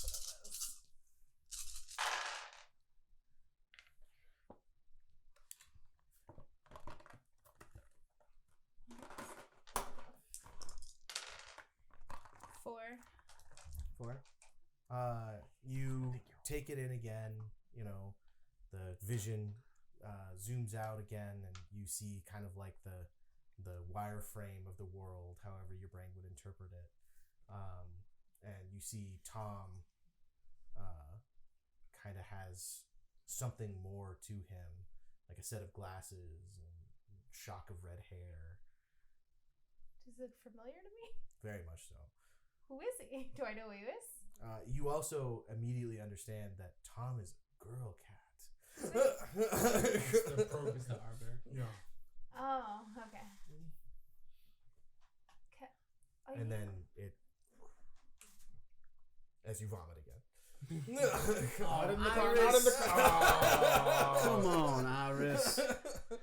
2 more of those. Four. You take it in again. You know, the vision zooms out again, and you see kind of like the wireframe of the world, however your brain would interpret it. And you see Tom kind of has something more to him, like a set of glasses and shock of red hair. Does it look familiar to me? Very much so. Who is he? Do I know who he is? You also immediately understand that Tom is a girl cat. The probe is the arbiter. Yeah. Oh, okay. Are And you- then it, as you vomit again. Not in the car, Iris. not in the car. Come on, Iris.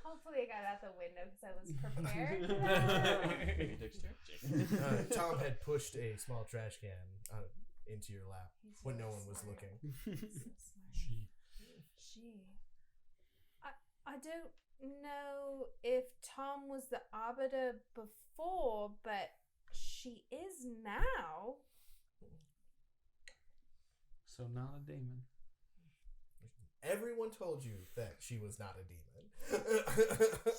Hopefully I got out the window because I was prepared for that. Maybe dexterity. Tom had pushed a small trash can into your lap He's when no really one was smart. looking. So smart. She. I don't know if Tom was the arbiter before, but she is now. So not a demon. Everyone told you that she was not a demon.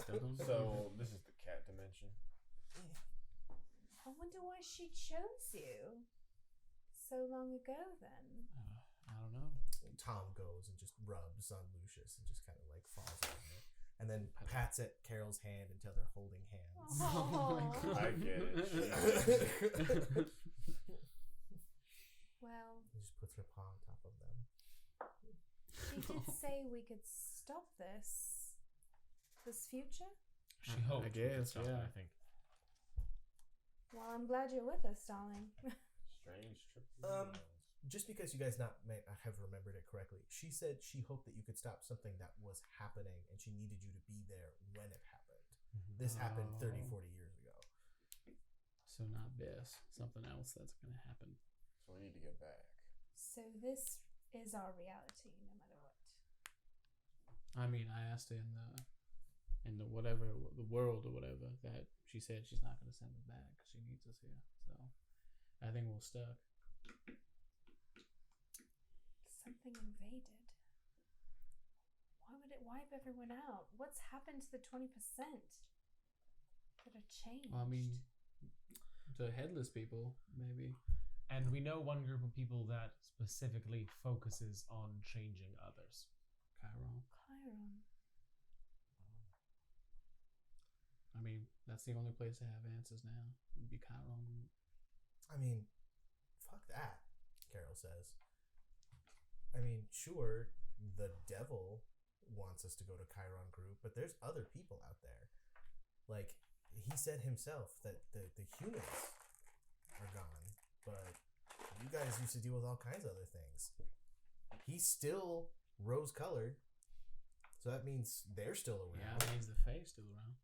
Still don't So this is the cat dimension. I wonder why she chose you so long ago then. I don't know. Tom goes and just rubs on Lucius and just kind of like falls on her. And then pats at Carol's hand until they're holding hands. Oh, I get it. well, He just puts her paw on top of them. she did say we could stop this future. She I hoped. we could guess, stop it, yeah. I think. Well, I'm glad you're with us, darling. Strange trip. Just because you guys may not have remembered it correctly, she said she hoped that you could stop something that was happening and she needed you to be there when it happened. This happened 30, 40 years ago. So not this. Something else that's gonna happen. So we need to get back. So this is our reality, no matter what. I mean, I asked her in the whatever, the world or whatever, that she said she's not gonna send us back because she needs us here. So I think we're stuck. Something invaded. Why would it wipe everyone out? What's happened to the 20% that are changed? Well, I mean, the headless people, maybe. And we know one group of people that specifically focuses on changing others. Chiron. Chiron. I mean, that's the only place to have answers now. Would be Chiron group. I mean, fuck that, Carol says. I mean, sure, the devil wants us to go to Chiron group, but there's other people out there. Like, he said himself that the humans are gone, but you guys used to deal with all kinds of other things. He's still rose-colored, so that means they're still around. Yeah, that means the Fae's still around.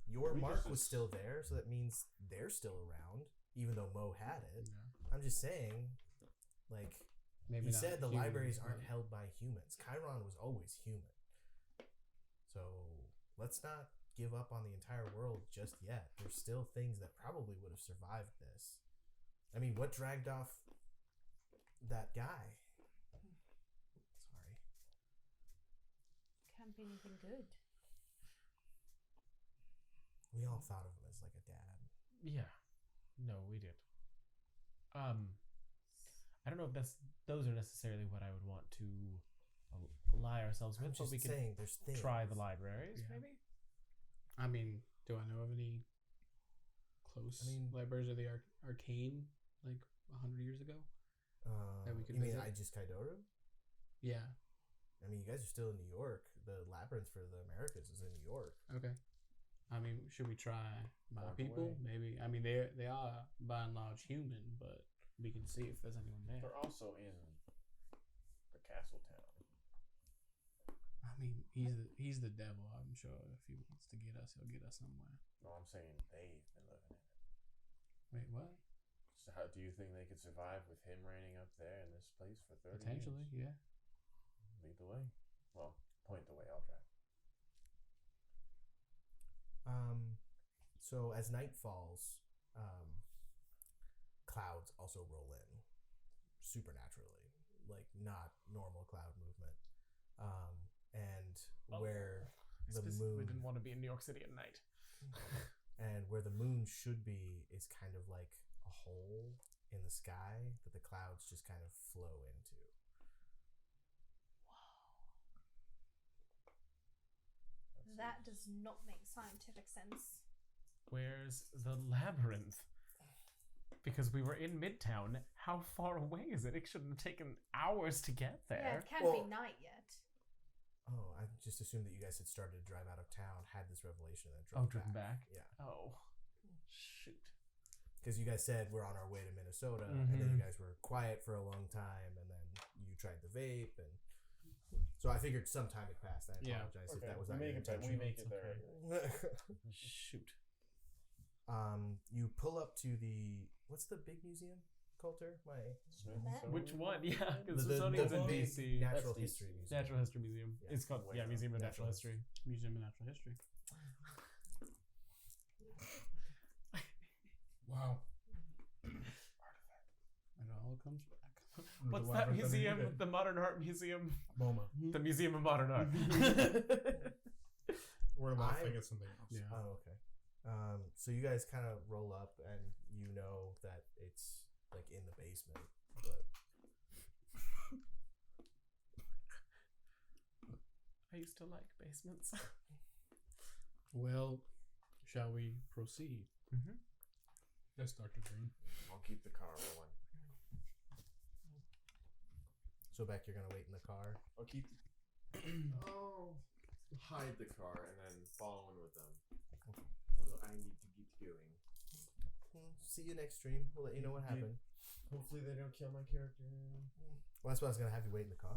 Your We mark just- was still there, so that means they're still around, even though Mo had it. Yeah. I'm just saying, like, Maybe he not said the humans, libraries but- aren't held by humans. Chiron was always human. So let's not give up on the entire world just yet. There's still things that probably would have survived this. I mean, what dragged off that guy? Sorry. Can't be anything good. We all thought of him as like a dad. Yeah. No, we did. I don't know if those are necessarily what I would want to ally ourselves I'm with, but just we could saying there's things. try the libraries, Yeah. maybe? I mean, do I know of any close libraries of the arcane, like 100 years ago? That we could You mean visit? Aegis Kaidoru? Yeah. I mean, you guys are still in New York. The labyrinth for the Americas is in New York. Okay. I mean, should we try my Walk people? away. Maybe. I mean, they are by and large human, but we can see if there's anyone there. They're also in the castle town. I mean, he's the devil. I'm sure if he wants to get us, he'll get us somewhere. No, I'm saying they've been living in it. Wait, what? So how do you think they could survive with him reigning up there in this place for 30 Potentially, years? yeah. Lead the way. Well, point the way, I'll drive. So as night falls, clouds also roll in supernaturally, like not normal cloud movement. And where the We moon didn't want to be in New York City at night. and where the moon should be is kind of like a hole in the sky that the clouds just kind of flow into. That does not make scientific sense. Where's the labyrinth? Because we were in Midtown. How far away is it? It shouldn't have taken hours to get Yeah, there. it can't Well- be night yet. Oh, I just assumed that you guys had started to drive out of town, had this revelation, and then Oh, drove driven back? Yeah. Oh, shoot. Because you guys said we're on our way to Minnesota, and then you guys were quiet for a long time, and then you tried the vape, and so I figured some time had passed. I Yeah. apologize if Okay, that was we not your make it there. intention. We make it there. Shoot. You pull up to the what's the big museum, Coulter? Which one? Yeah, The, because the, Smithsonian's the in big DC. Natural That's History DC. Museum. Natural History Museum. Yeah. It's called Way yeah, up. Museum of Natural Natural History. Museum of Natural History. Wow. It all comes back. What's The that labyrinth museum? underneath it. The Modern Art Museum. MoMA. The Museum of Modern Art. We're laughing at something else. Yeah. Oh, okay. So you guys kind of roll up, and you know that it's like in the basement, but I used to like basements. Well, shall we proceed? Mm-hmm. Yes, Dr. Green. I'll keep the car rolling. so Beck, you're gonna wait in the car. I'll keep. I'll hide the car and then follow in with them. Although I need to get going. See you next stream. We'll let you know what Yeah. happened. Hopefully they don't kill my character. Well, that's why I was gonna have you wait in the car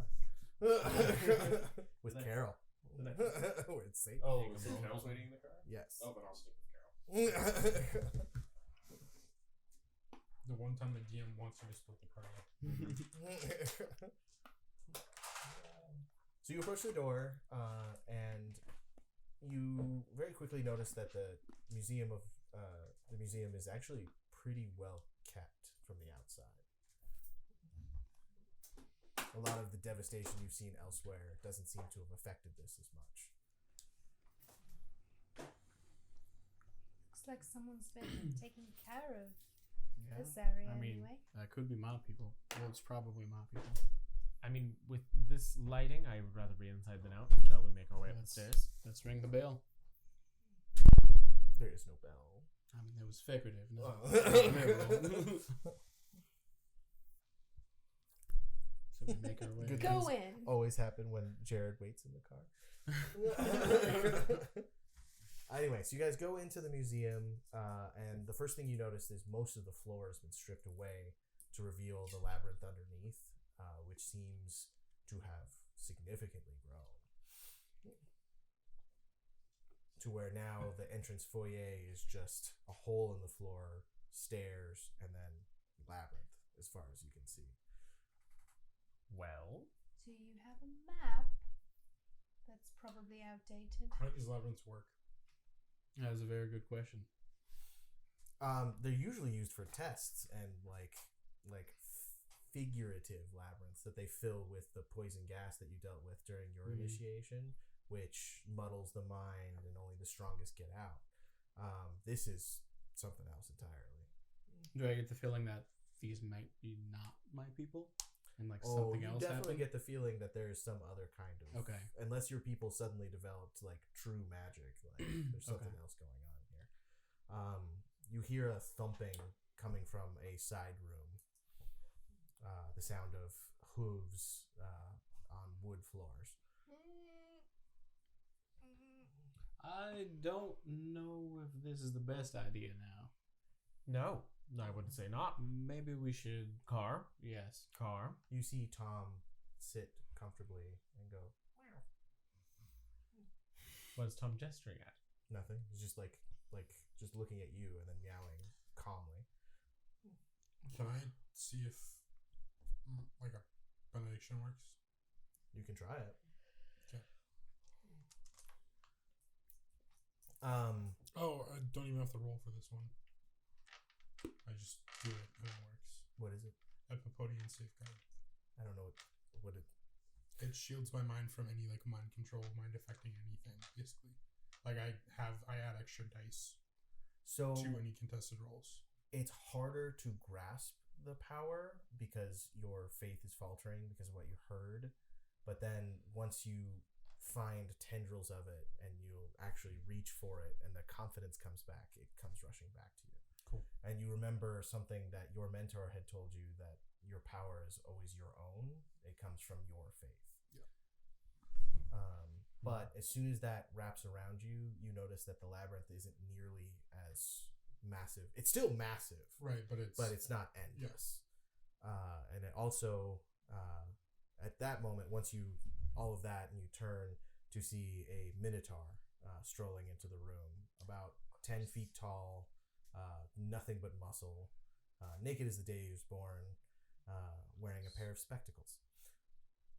with Next- Carol. the next- Where it's safe. Oh, is Carol's waiting in the car? Yes. Oh, then I'll stick with Carol. The one time the DM wants you to split the car up. So you approach the door, and you very quickly notice that the museum is actually pretty well kept. from the outside. A lot of the devastation you've seen elsewhere doesn't seem to have affected this as much. Looks like someone's been taking care of this area I mean, anyway. that could be my people. Well, it's probably my people. I mean, with this lighting, I would rather be inside than out. Shall we make our way up the stairs? Let's ring the bell. There is no bell. I mean, it was figurative. No. So we make our way. Good Go things in. always happen when Jared waits in the car. Anyway, so you guys go into the museum, and the first thing you notice is most of the floor has been stripped away to reveal the labyrinth underneath, which seems to have significantly grown. To where now the entrance foyer is just a hole in the floor, stairs, and then labyrinth, as far as you can see. Well, Do you have a map? That's probably outdated. How do these labyrinths work? That was a very good question. They're usually used for tests and like figurative labyrinths that they fill with the poison gas that you dealt with during your initiation, which muddles the mind and only the strongest get out. This is something else entirely. Do I get the feeling that these might be not my people? And like something else you definitely happened? get the feeling that there is some other kind of... Okay. Unless your people suddenly developed like true magic, like there's something else going on here. You hear a thumping coming from a side room. The sound of hooves on wood floors. I don't know if this is the best idea now. no, I wouldn't say not. Maybe we should... Car, Yes. car. You see Tom sit comfortably and go, "Meow." What is Tom gesturing at? Nothing. He's just like just looking at you and then meowing calmly. Can I see if like a benediction works? You can try it. Okay. Oh, I don't even have to roll for this one. I just do it and it works. What is it? Epipodian Safeguard. I don't know what it... It shields my mind from any like mind control, mind affecting anything, basically. Like I add extra dice So to any contested rolls. it's harder to grasp the power because your faith is faltering because of what you heard. But then once you find tendrils of it and you actually reach for it and the confidence comes back, it comes rushing back to you. Cool. And you remember something that your mentor had told you, that your power is always your own. It comes from your faith. Yeah. But as soon as that wraps around you, you notice that the labyrinth isn't nearly as massive. It's still massive, Right, but it's not endless. And it also, at that moment, once you all of that and you turn to see a minotaur strolling into the room, about 10 feet tall, nothing but muscle, naked as the day he was born, wearing a pair of spectacles.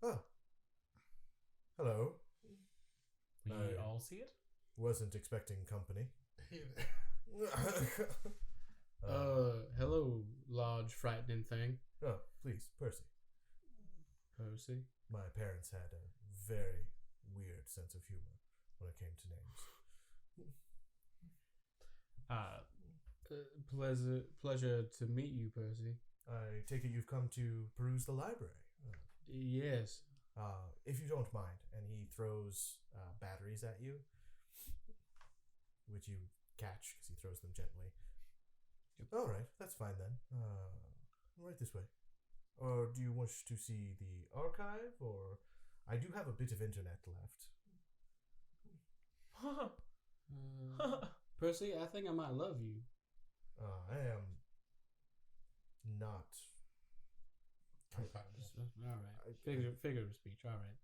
Oh, hello. We all see it? Wasn't expecting company. Hello, large frightening thing. Oh, please, Percy. Percy. My parents had a very weird sense of humor when it came to names. Pleasure to meet you, Percy. I take it you've come to peruse the library. Yes. If you don't mind. And he throws batteries at you, which you catch because he throws them gently. Yep. All right, that's fine then. Right this way. Or do you wish to see the archive? Or I do have a bit of internet left. Percy, I think I might love you. I am not. compatible. All right. Figure of speech. All right.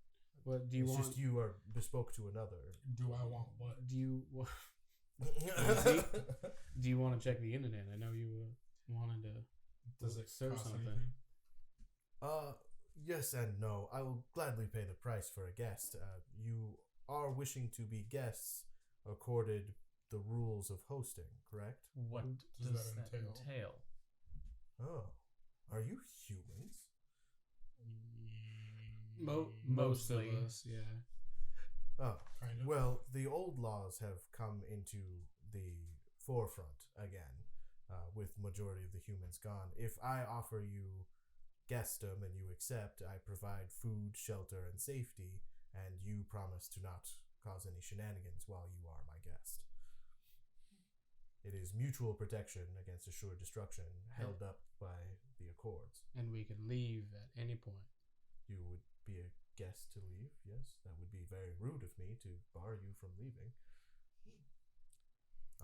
What do you It's want? just you are bespoke to another. Do I want what? Do you do you want to check the internet? I know you wanted to. Does it search cost something? anything? Yes and no. I will gladly pay the price for a guest. You are wishing to be guests accorded the rules of hosting, correct? What Does does that that entail? entail? Oh, are you humans? Mostly. Mostly. Of us, yeah. Oh, Kind of. well, the old laws have come into the forefront again, with majority of the humans gone. If I offer you guestdom and you accept, I provide food, shelter, and safety, and you promise to not cause any shenanigans while you are my guest. It is mutual protection against assured destruction, held up by the accords. And we can leave at any point. You would be a guest to leave, yes? That would be very rude of me to bar you from leaving.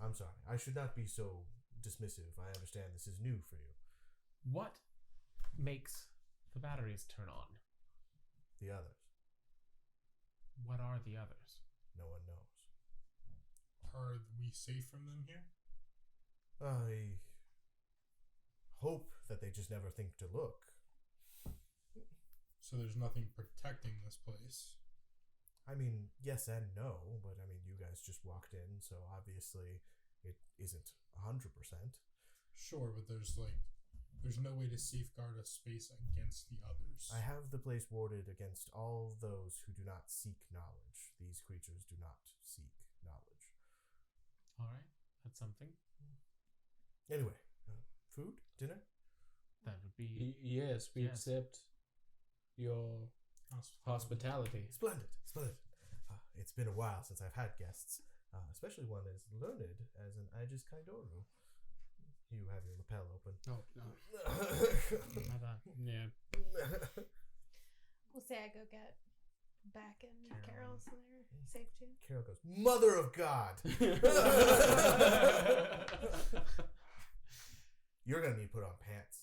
I'm sorry. I should not be so dismissive. I understand this is new for you. What makes the batteries turn on? The others, What are the others? no one knows. Are we safe from them here? I hope that they just never think to look. So there's nothing protecting this place. I mean, yes and no, but I mean, you guys just walked in, so obviously it isn't 100%. Sure, but there's no way to safeguard a space against the others. I have the place warded against all those who do not seek knowledge. These creatures do not seek knowledge. All right, that's something. Anyway, food? Dinner? That would be. Yes, we Yes. accept your hospitality. Splendid, splendid. It's been a while since I've had guests, especially one as learned as an Aegis Kaidoru. You have your lapel open. Oh, no. I thought, yeah. We'll say I go get back in Carol so they're safe too. Carol goes, Mother of God! You're gonna need to put on pants.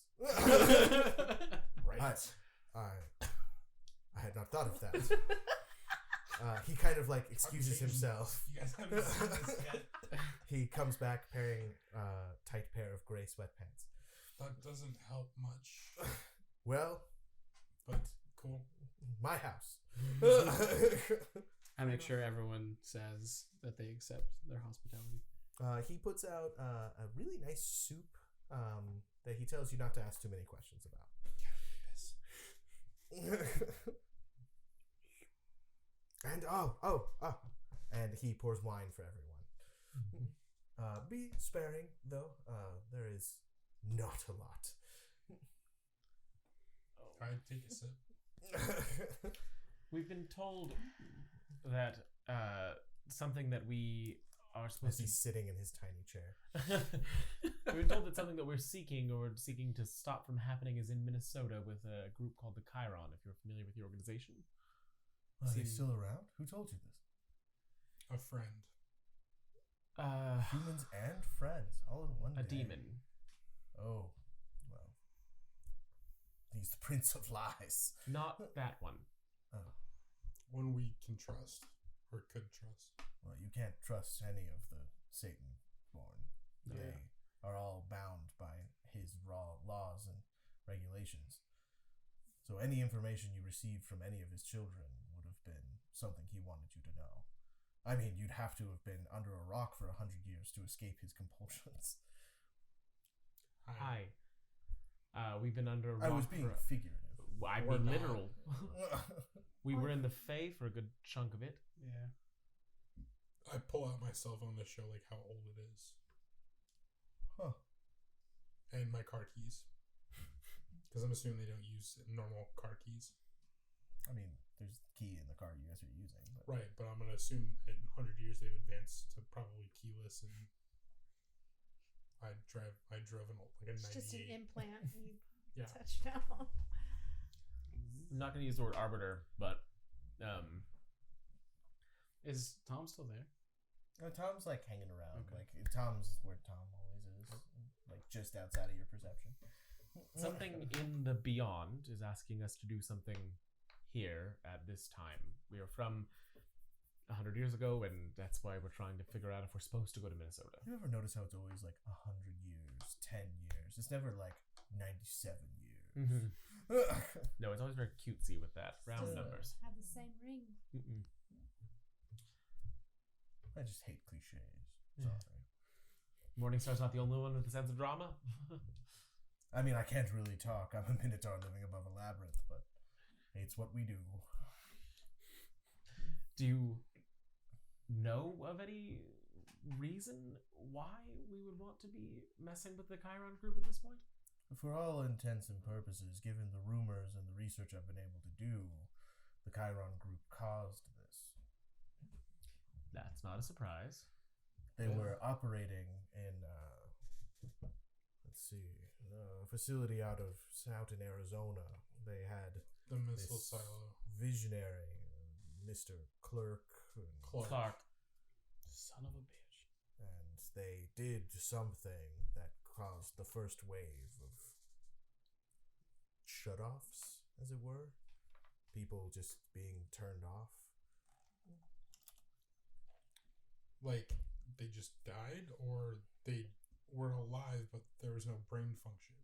Right. I had not thought of that. He kind of like excuses himself. You guys haven't seen this yet. He comes back wearing a tight pair of gray sweatpants. That doesn't help much. Well, But cool. my house. I make sure everyone says that they accept their hospitality. He puts out a really nice soup that he tells you not to ask too many questions about. And and he pours wine for everyone. Be sparing, though. There is not a lot. I take a sip. We've been told that something that we are As supposed he's sitting in his tiny chair. We've been told that something that we're seeking to stop from happening is in Minnesota with a group called the Chiron, if you're familiar with the organization. Are they still around? Who told you this? A friend. Humans and friends, all in one A day. demon. Oh, well. He's the Prince of Lies. Not that one. Oh, One we can trust. Or could trust. well, you can't trust any of the Satan-born. They are all bound by his raw laws and regulations. So any information you received from any of his children would have been something he wanted you to know. I mean, you'd have to have been under a rock for 100 years to escape his compulsions. Hi. We've been under a rock. I was being figurative. I Or mean not. literal. We were in the Fae for a good chunk of it. Yeah. I pull out my cell phone to show how old it is. Huh. And my car keys. Because I'm assuming they don't use normal car keys. I mean, there's the key in the car you guys are using. But Right, but I'm going to assume in 100 years they've advanced to probably keyless, and I drove a It's 98. just an implant you Yeah. touched down on. I'm not going to use the word arbiter, but Is Tom still there? Tom's like hanging around. Okay. Like Tom's where Tom always is, like just outside of your perception. something in the beyond is asking us to do something here at this time. We are from 100 years ago, and that's why we're trying to figure out if we're supposed to go to Minnesota. You ever notice how it's always like 100 years, 10 years? It's never like 97 years. Mm-hmm. No, it's always very cutesy with that. Round Does it numbers. have the same ring? Mm-mm. I just hate cliches. Yeah. Sorry. Morningstar's not the only one with a sense of drama. I mean, I can't really talk. I'm a minotaur living above a labyrinth, but it's what we do. Do you know of any reason why we would want to be messing with the Chiron group at this point? For all intents and purposes, given the rumors and the research I've been able to do, the Chiron group caused this. That's not a surprise. They were operating in, let's see, a facility out in Arizona. They had The missile this silo. visionary, Mr. Clark. Clark. Son of a bitch. And they did something that caused the first wave of shut-offs, as it were. People just being turned off. Like, they just died, or they were alive, but there was no brain function?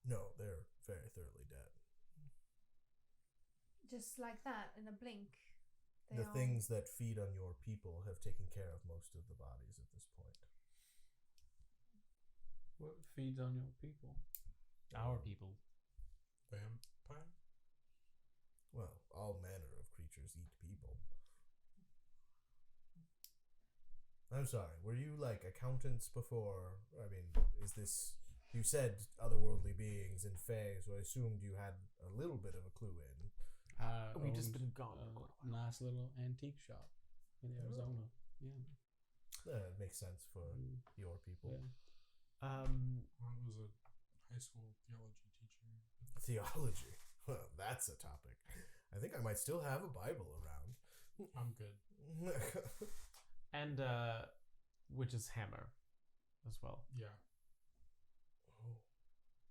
No, they're very thoroughly dead. Just like that, in a blink. The things that feed on your people have taken care of most of the bodies at this point. What feeds on your people? Our people. Vampire? Well, all manner of creatures eat people. I'm sorry, were you like accountants before? I mean, is this... You said otherworldly beings and fae, so I assumed you had a little bit of a clue in. We just owned been gone. a nice little antique shop in Arizona. Yeah. It makes sense for your people. Yeah. I was a high school theology teacher. Theology. Well, that's a topic. I think I might still have a Bible around. I'm good. And witch's hammer as well. Yeah. Oh,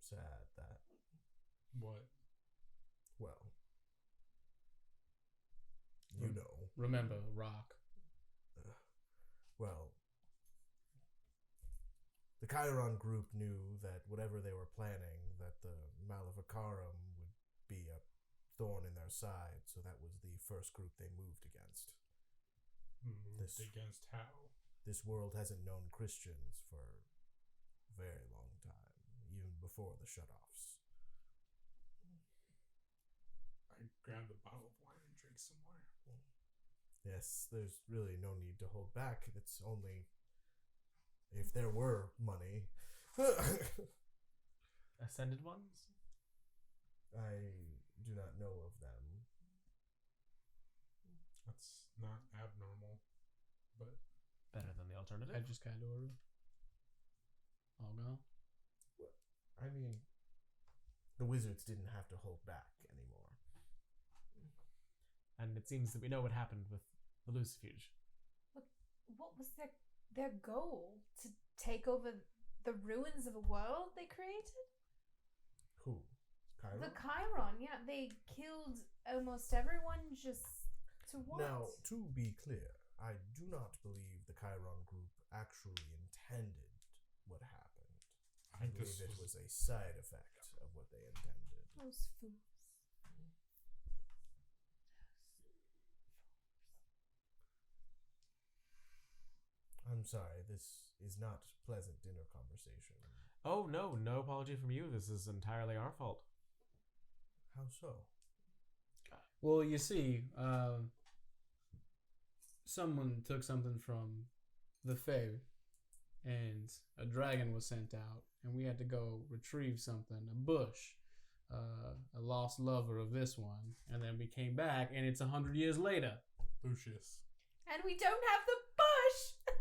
sad that. What? Well, you know. Remember, rock. Well, the Chiron group knew that whatever they were planning, that the Maleficarum would be a thorn in their side, so that was the first group they moved against. Moved against how? This world hasn't known Christians for a very long time, even before the shut-offs. I grabbed a bottle of wine and drank some more. Yes, there's really no need to hold back. It's only if there were money. Ascended ones? I do not know of them. That's not abnormal, but Better than the alternative. I just kind of order. All gone. I mean, the wizards didn't have to hold back anymore. And it seems that we know what happened with the Lucifuge. What was their goal? To take over the ruins of a world they created? Who? Chiron? The Chiron, yeah. They killed almost everyone just to what? Now, to be clear, I do not believe the Chiron group actually intended what happened. I believe it was a side effect of what they intended. Those fools. I'm sorry, this is not pleasant dinner conversation. Oh, no apology from you. This is entirely our fault. How so? Well, you see, someone took something from the Fae, and a dragon was sent out, and we had to go retrieve something, a bush, a lost lover of this one, and then we came back, and it's 100 years later. Lucius. And we don't have the bush!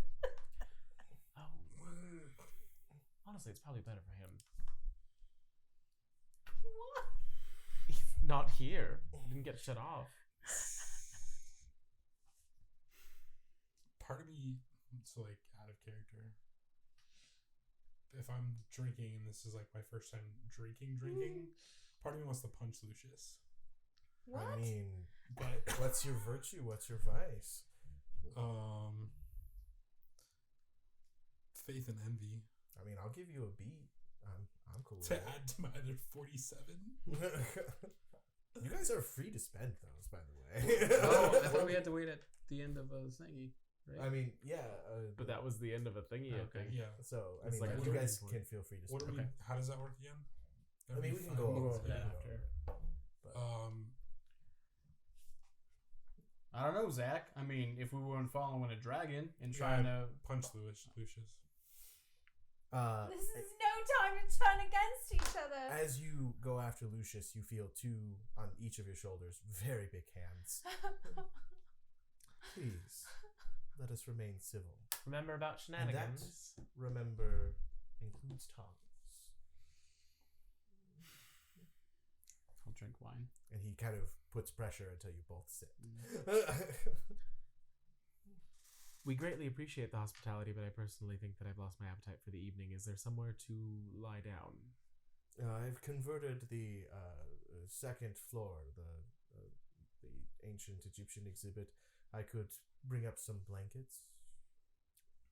Honestly, it's probably better for him. What? He's not here. He didn't get shut off. Part of me, it's like out of character. If I'm drinking and this is like my first time drinking, part of me wants to punch Lucius. What? I mean, but what's your virtue? What's your vice? Faith and envy. I mean, I'll give you a beat. I'm cool with To it. add to my other 47. You guys are free to spend those, by the way. Oh, I thought we had to wait at the end of a thingy, right? I mean, yeah. But that was the end of a thingy. I Okay. think. Yeah. So, I It's mean, like you a guys turning can point. feel free to What spend. do we? How does that work again? I mean, we can fine. go We'll over go that over after. that. But I don't know, Zach. I mean, if we weren't following a dragon and Yeah, trying to. punch Lucius. This is no time to turn against each other. as you go after Lucius, you feel two on each of your shoulders, very big hands. Please, let us remain civil. Remember about shenanigans? Remember, includes tongues. I'll drink wine. And he kind of puts pressure until you both sit. We greatly appreciate the hospitality, but I personally think that I've lost my appetite for the evening. Is there somewhere to lie down? I've converted the second floor, the ancient Egyptian exhibit. I could bring up some blankets.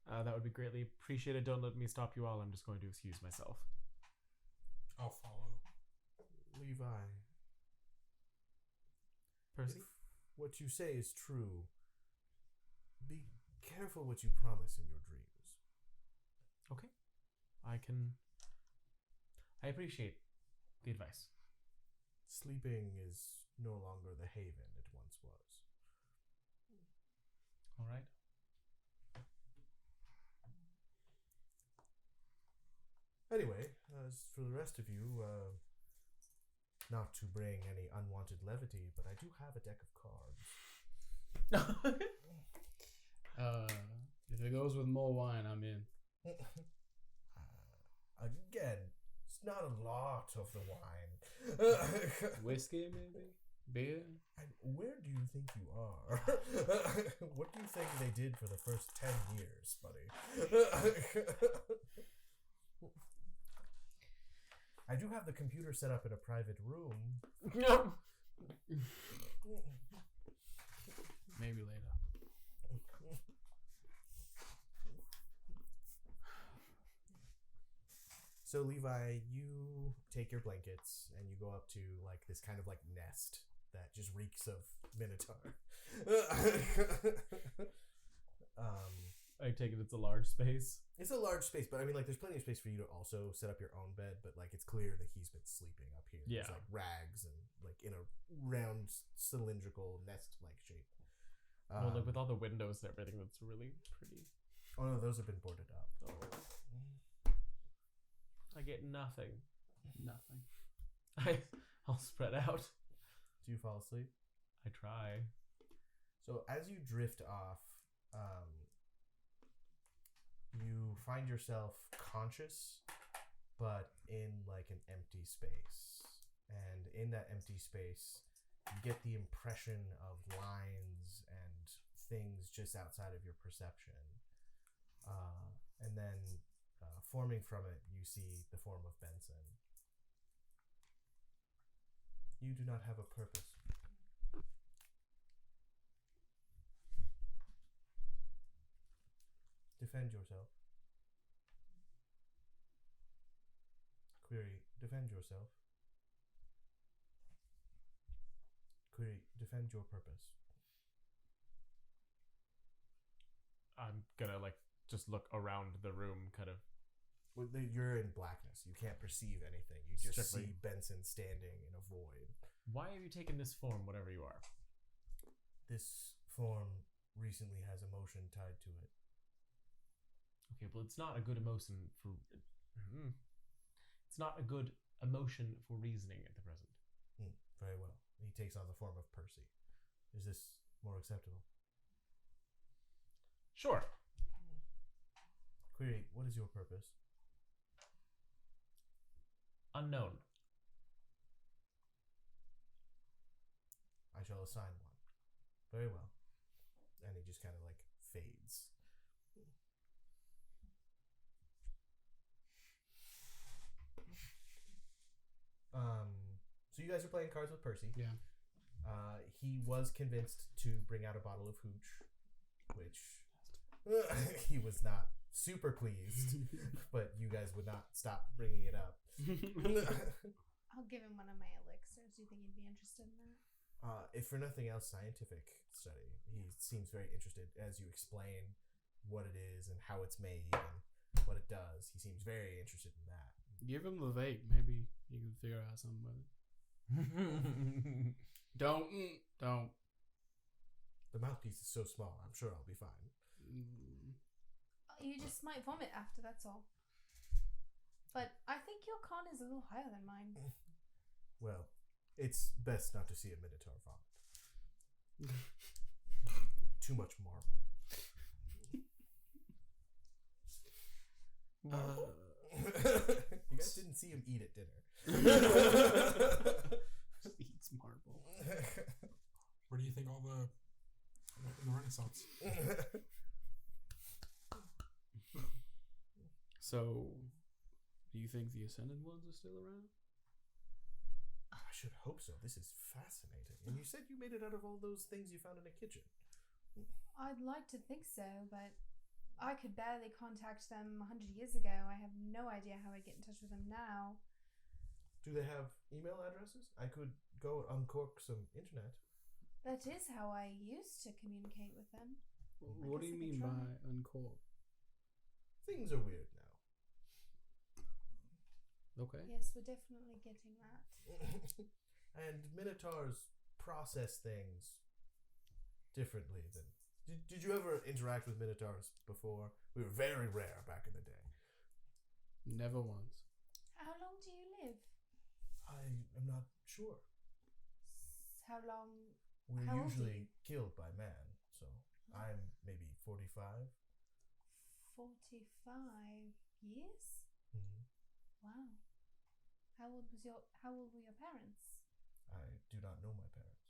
That would be greatly appreciated. Don't let me stop you all. I'm just going to excuse myself. I'll follow. Levi, Percy? if what you say is true, be careful what you promise in your dreams. Okay. I appreciate the advice. Sleeping is no longer the haven it once was. All right. Anyway, as for the rest of you, not to bring any unwanted levity, but I do have a deck of cards. If it goes with more wine, I'm in. Again, it's not a lot of the wine. Whiskey, maybe? Beer? And where do you think you are? What do you think they did for the first 10 years, buddy? I do have the computer set up in a private room. Maybe later. So Levi, you take your blankets and you go up to like this kind of like nest that just reeks of Minotaur. I take it it's a large space. It's a large space, but I mean like there's plenty of space for you to also set up your own bed, but like it's clear that he's been sleeping up here. Yeah. There's like rags and like in a round cylindrical nest like shape. Well, like with all the windows and everything, that's really pretty. Oh no, those have been boarded up. Oh. I get nothing. Nothing. I'll spread out. Do you fall asleep? I try. So as you drift off, you find yourself conscious, but in like an empty space. And in that empty space, you get the impression of lines and things just outside of your perception. And then forming from it, you see the form of Benson. You do not have a purpose. Defend yourself. Query, defend yourself. Query, defend your purpose. I'm gonna like just look around the room, kind of. Well, you're in blackness. You can't perceive anything. You just Strictly. see Benson standing in a void. Why have you taken this form, whatever you are? This form recently has emotion tied to it. Okay, well, it's not a good emotion for. It's not a good emotion for reasoning at the present. Very well. He takes on the form of Percy. Is this more acceptable? Sure. Query, what is your purpose? Unknown. I shall assign one. Very well. And he just kind of like fades. So you guys are playing cards with Percy. Yeah. He was convinced to bring out a bottle of hooch, which he was not super pleased, but you guys would not stop bringing it up. I'll give him one of my elixirs. Do you think he'd be interested in that? If for nothing else, scientific study. He seems very interested as you explain what it is and how it's made and what it does. He seems very interested in that. Give him the vape. Maybe you can figure out something with it. Don't. The mouthpiece is so small. I'm sure I'll be fine. You just might vomit after, that's all. But I think your con is a little higher than mine. Well, it's best not to see a Minotaur vomit. Too much marble. You guys didn't see him eat at dinner. Eats marble. Where do you think all the Renaissance? So, do you think the Ascended ones are still around? I should hope so. This is fascinating. And you said you made it out of all those things you found in a kitchen. I'd like to think so, but I could barely contact them 100 years ago. I have no idea how I'd get in touch with them now. Do they have email addresses? I could go uncork some internet. That is how I used to communicate with them. What do you mean by uncork? Things are weird now. Okay. Yes, we're definitely getting that. And Minotaurs process things differently than... Did you ever interact with Minotaurs before? We were very rare back in the day. Never once. How long do you live? I am not sure. How long? We're How old are usually killed by man, so I'm maybe 45. 45 years? Mm-hmm. Wow. How old were your parents? I do not know my parents.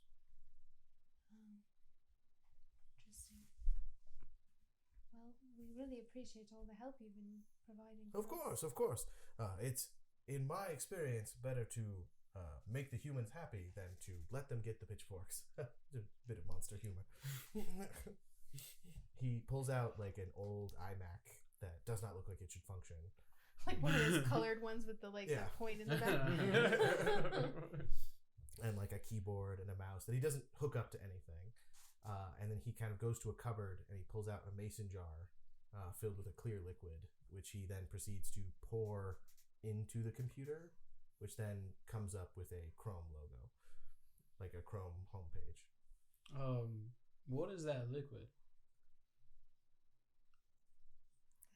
Interesting. Well, we really appreciate all the help you've been providing. Of course. It's, in my experience, better to make the humans happy than to let them get the pitchforks. A bit of monster humor. He pulls out like an old iMac that does not look like it should function. Like one of those colored ones with the the point in the back. And like a keyboard and a mouse that he doesn't hook up to anything. And then he kind of goes to a cupboard and he pulls out a mason jar filled with a clear liquid, which he then proceeds to pour into the computer, which then comes up with a Chrome logo, like a Chrome homepage. What is that liquid?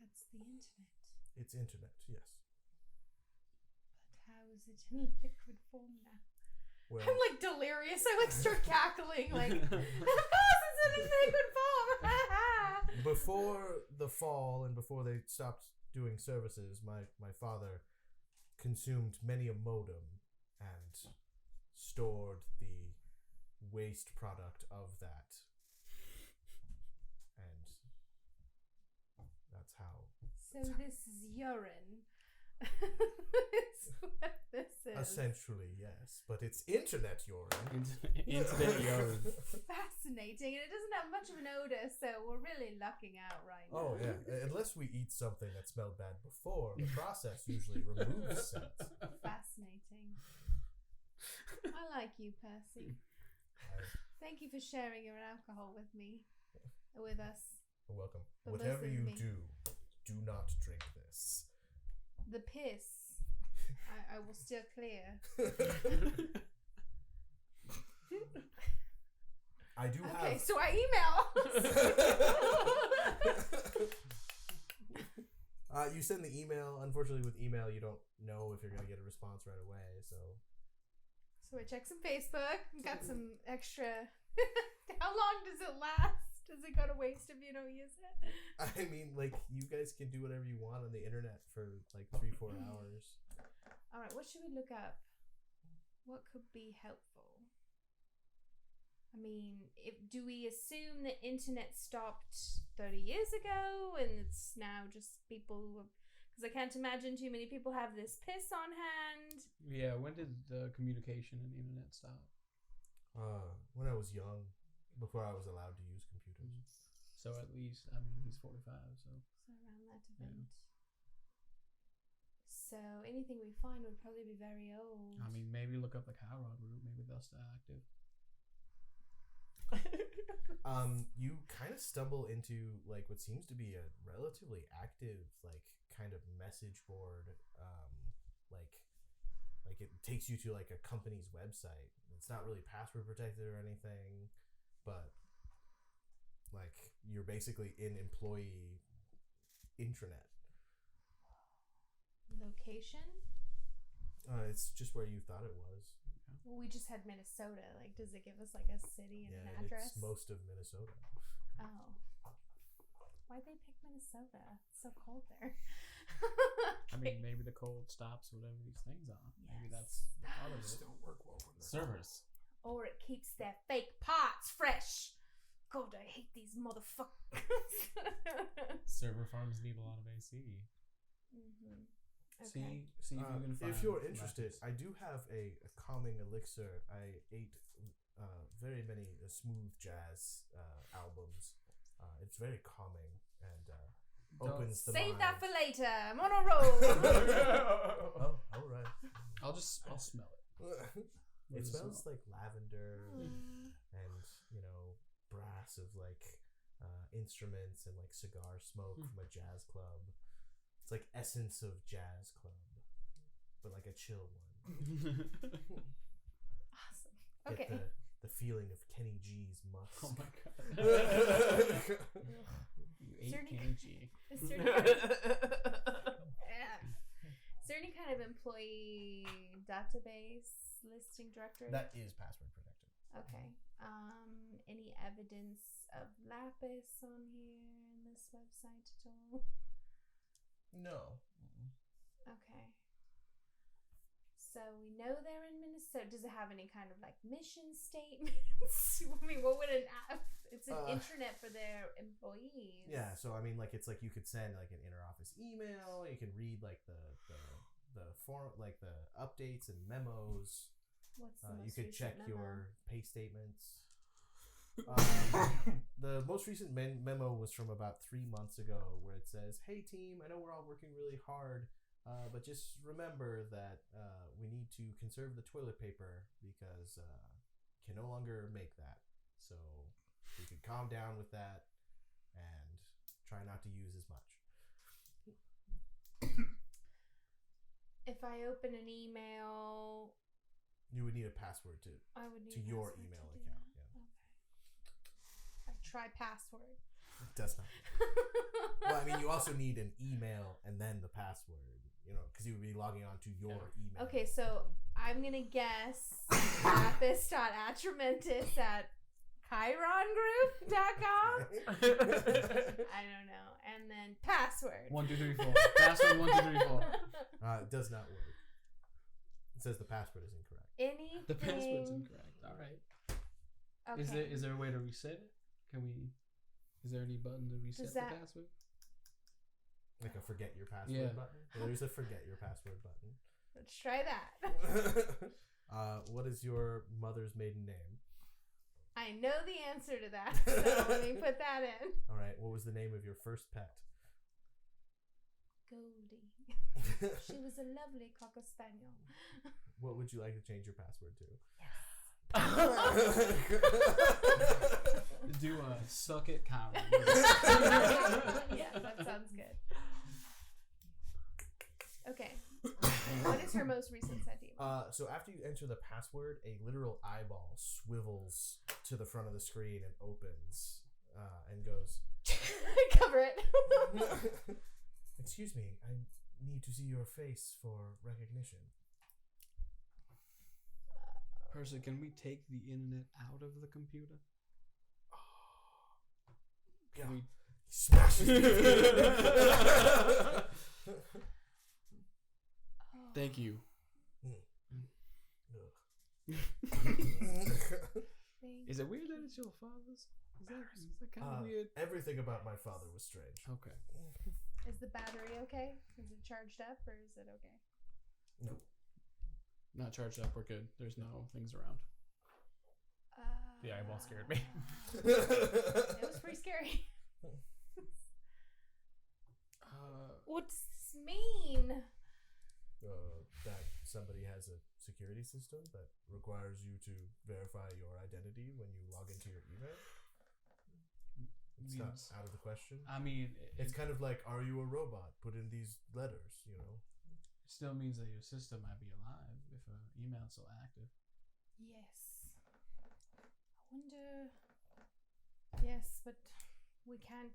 That's the internet. It's internet, yes. But how is it in liquid form now? Well, I'm like delirious. I like start cackling like, of course it's in liquid form. before the fall and before they stopped doing services, my father consumed many a modem and stored the waste product of that. And that's how... So this is urine. It's what this is. Essentially, yes. But it's internet urine. Internet urine. Fascinating. And it doesn't have much of an odor, so we're really lucking out right now. Oh, yeah. Unless we eat something that smelled bad before, the process usually removes scent. Fascinating. I like you, Percy. Thank you for sharing your alcohol with me. With us. You're welcome. But Whatever listen, you me. do not drink this. The piss. I will steer clear. I do have... Okay, so I email. You send the email. Unfortunately, with email, you don't know if you're going to get a response right away, so... So I check some Facebook and got some extra. How long does it last? Does it go to waste if you don't use it? I mean, like, you guys can do whatever you want on the internet for, like, 3-4 hours. Alright, what should we look up? What could be helpful? I mean, do we assume the internet stopped 30 years ago and it's now just people who have... Because I can't imagine too many people have this piss on hand. Yeah, when did the communication and the internet stop? When I was young, before I was allowed to use computers. So at least, I mean, he's 45, so... So around that event. Yeah. So anything we find would probably be very old. I mean, maybe look up the Kowrod route. Maybe they're still active. You kind of stumble into, like, what seems to be a relatively active, like, kind of message board, like it takes you to like a company's website. It's not really password protected or anything, but like you're basically in employee intranet. Location? It's just where you thought it was. Well, we just had Minnesota. Like, does it give us like a city and an address? It's most of Minnesota. Oh. Why'd they pick Minnesota? It's so cold there. I mean, maybe the cold stops whatever these things are. Maybe Yes. that's part of it. Still work well with Servers. Or it keeps their fake parts fresh. God, I hate these motherfuckers. Server farms need a lot of AC. Mm-hmm. Okay. See if you can find. If you're interested, I do have a calming elixir. I ate very many smooth jazz albums. It's very calming and opens the Save mind. that for later. I'm on a roll. Oh, all right. I'll smell it. It smells like lavender and brass of like instruments and like cigar smoke from a jazz club. It's like essence of jazz club, but like a chill one. Awesome. Get Okay. the feeling of Kenny G's musk. Oh my god. You ate there any- Kenny G. Is there any kind is there any kind of employee database listing directory? That is password protected. Okay. Any evidence of lapis on here in this website at all? No. Okay. So we know they're in Minnesota. Does it have any kind of like mission statements? I mean, what would an app? It's an intranet for their employees. Yeah, so I mean, like it's like you could send like an inter-office email. You can read like the form, like the updates and memos. What's the most You could recent check memo? your pay statements. The most recent memo was from about 3 months ago, where it says, "Hey team, I know we're all working really hard, but just remember that we need to conserve the toilet paper because can no longer make that. So we could calm down with that and try not to use as much." If I open an email, You would need a password I would need to a your password email to do account. that. Yeah, Okay. I try password. it does not. Well, I mean, you also need an email and then the password, because you would be logging on to your email. Okay, so I'm gonna guess lapis.attramentus@chirongroup.com. I don't know. And then password. 1 2 3 4. Password 1 2 3 4. It does not work. It says the password is incorrect. Anything. The password's incorrect. All right. Okay. Is there a way to reset it? Is there any button to reset Does the that- password? Like a forget your password Yeah. button. Yeah, there's a forget your password button. Let's try that. What is your mother's maiden name? I know the answer to that, so let me put that in. All right. What was the name of your first pet? Goldie. She was a lovely cocker spaniel. What would you like to change your password to? Do a suck it Kyron. Yeah, that sounds good. Okay. What is her most recent sent email? So after you enter the password, a literal eyeball swivels to the front of the screen and opens and goes, Cover it. "Excuse me, I need to see your face for recognition." Percy, can we take the internet out of the computer? Yeah. Can we... Smashes it. Thank you. Is it weird that it's your father's? Is that kind of weird? Everything about my father was strange. Okay. Is the battery okay? Is it charged up or is it okay? No. Not charged up. We're good. There's no things around. The eyeball scared me. It was pretty scary. What does this mean? That somebody has a security system that requires you to verify your identity when you log into your email. It's not out of the question. I mean, It's kind of like, are you a robot? Put in these letters, Still means that your sister might be alive if her email's so active. Yes. I wonder. Yes, but we can't.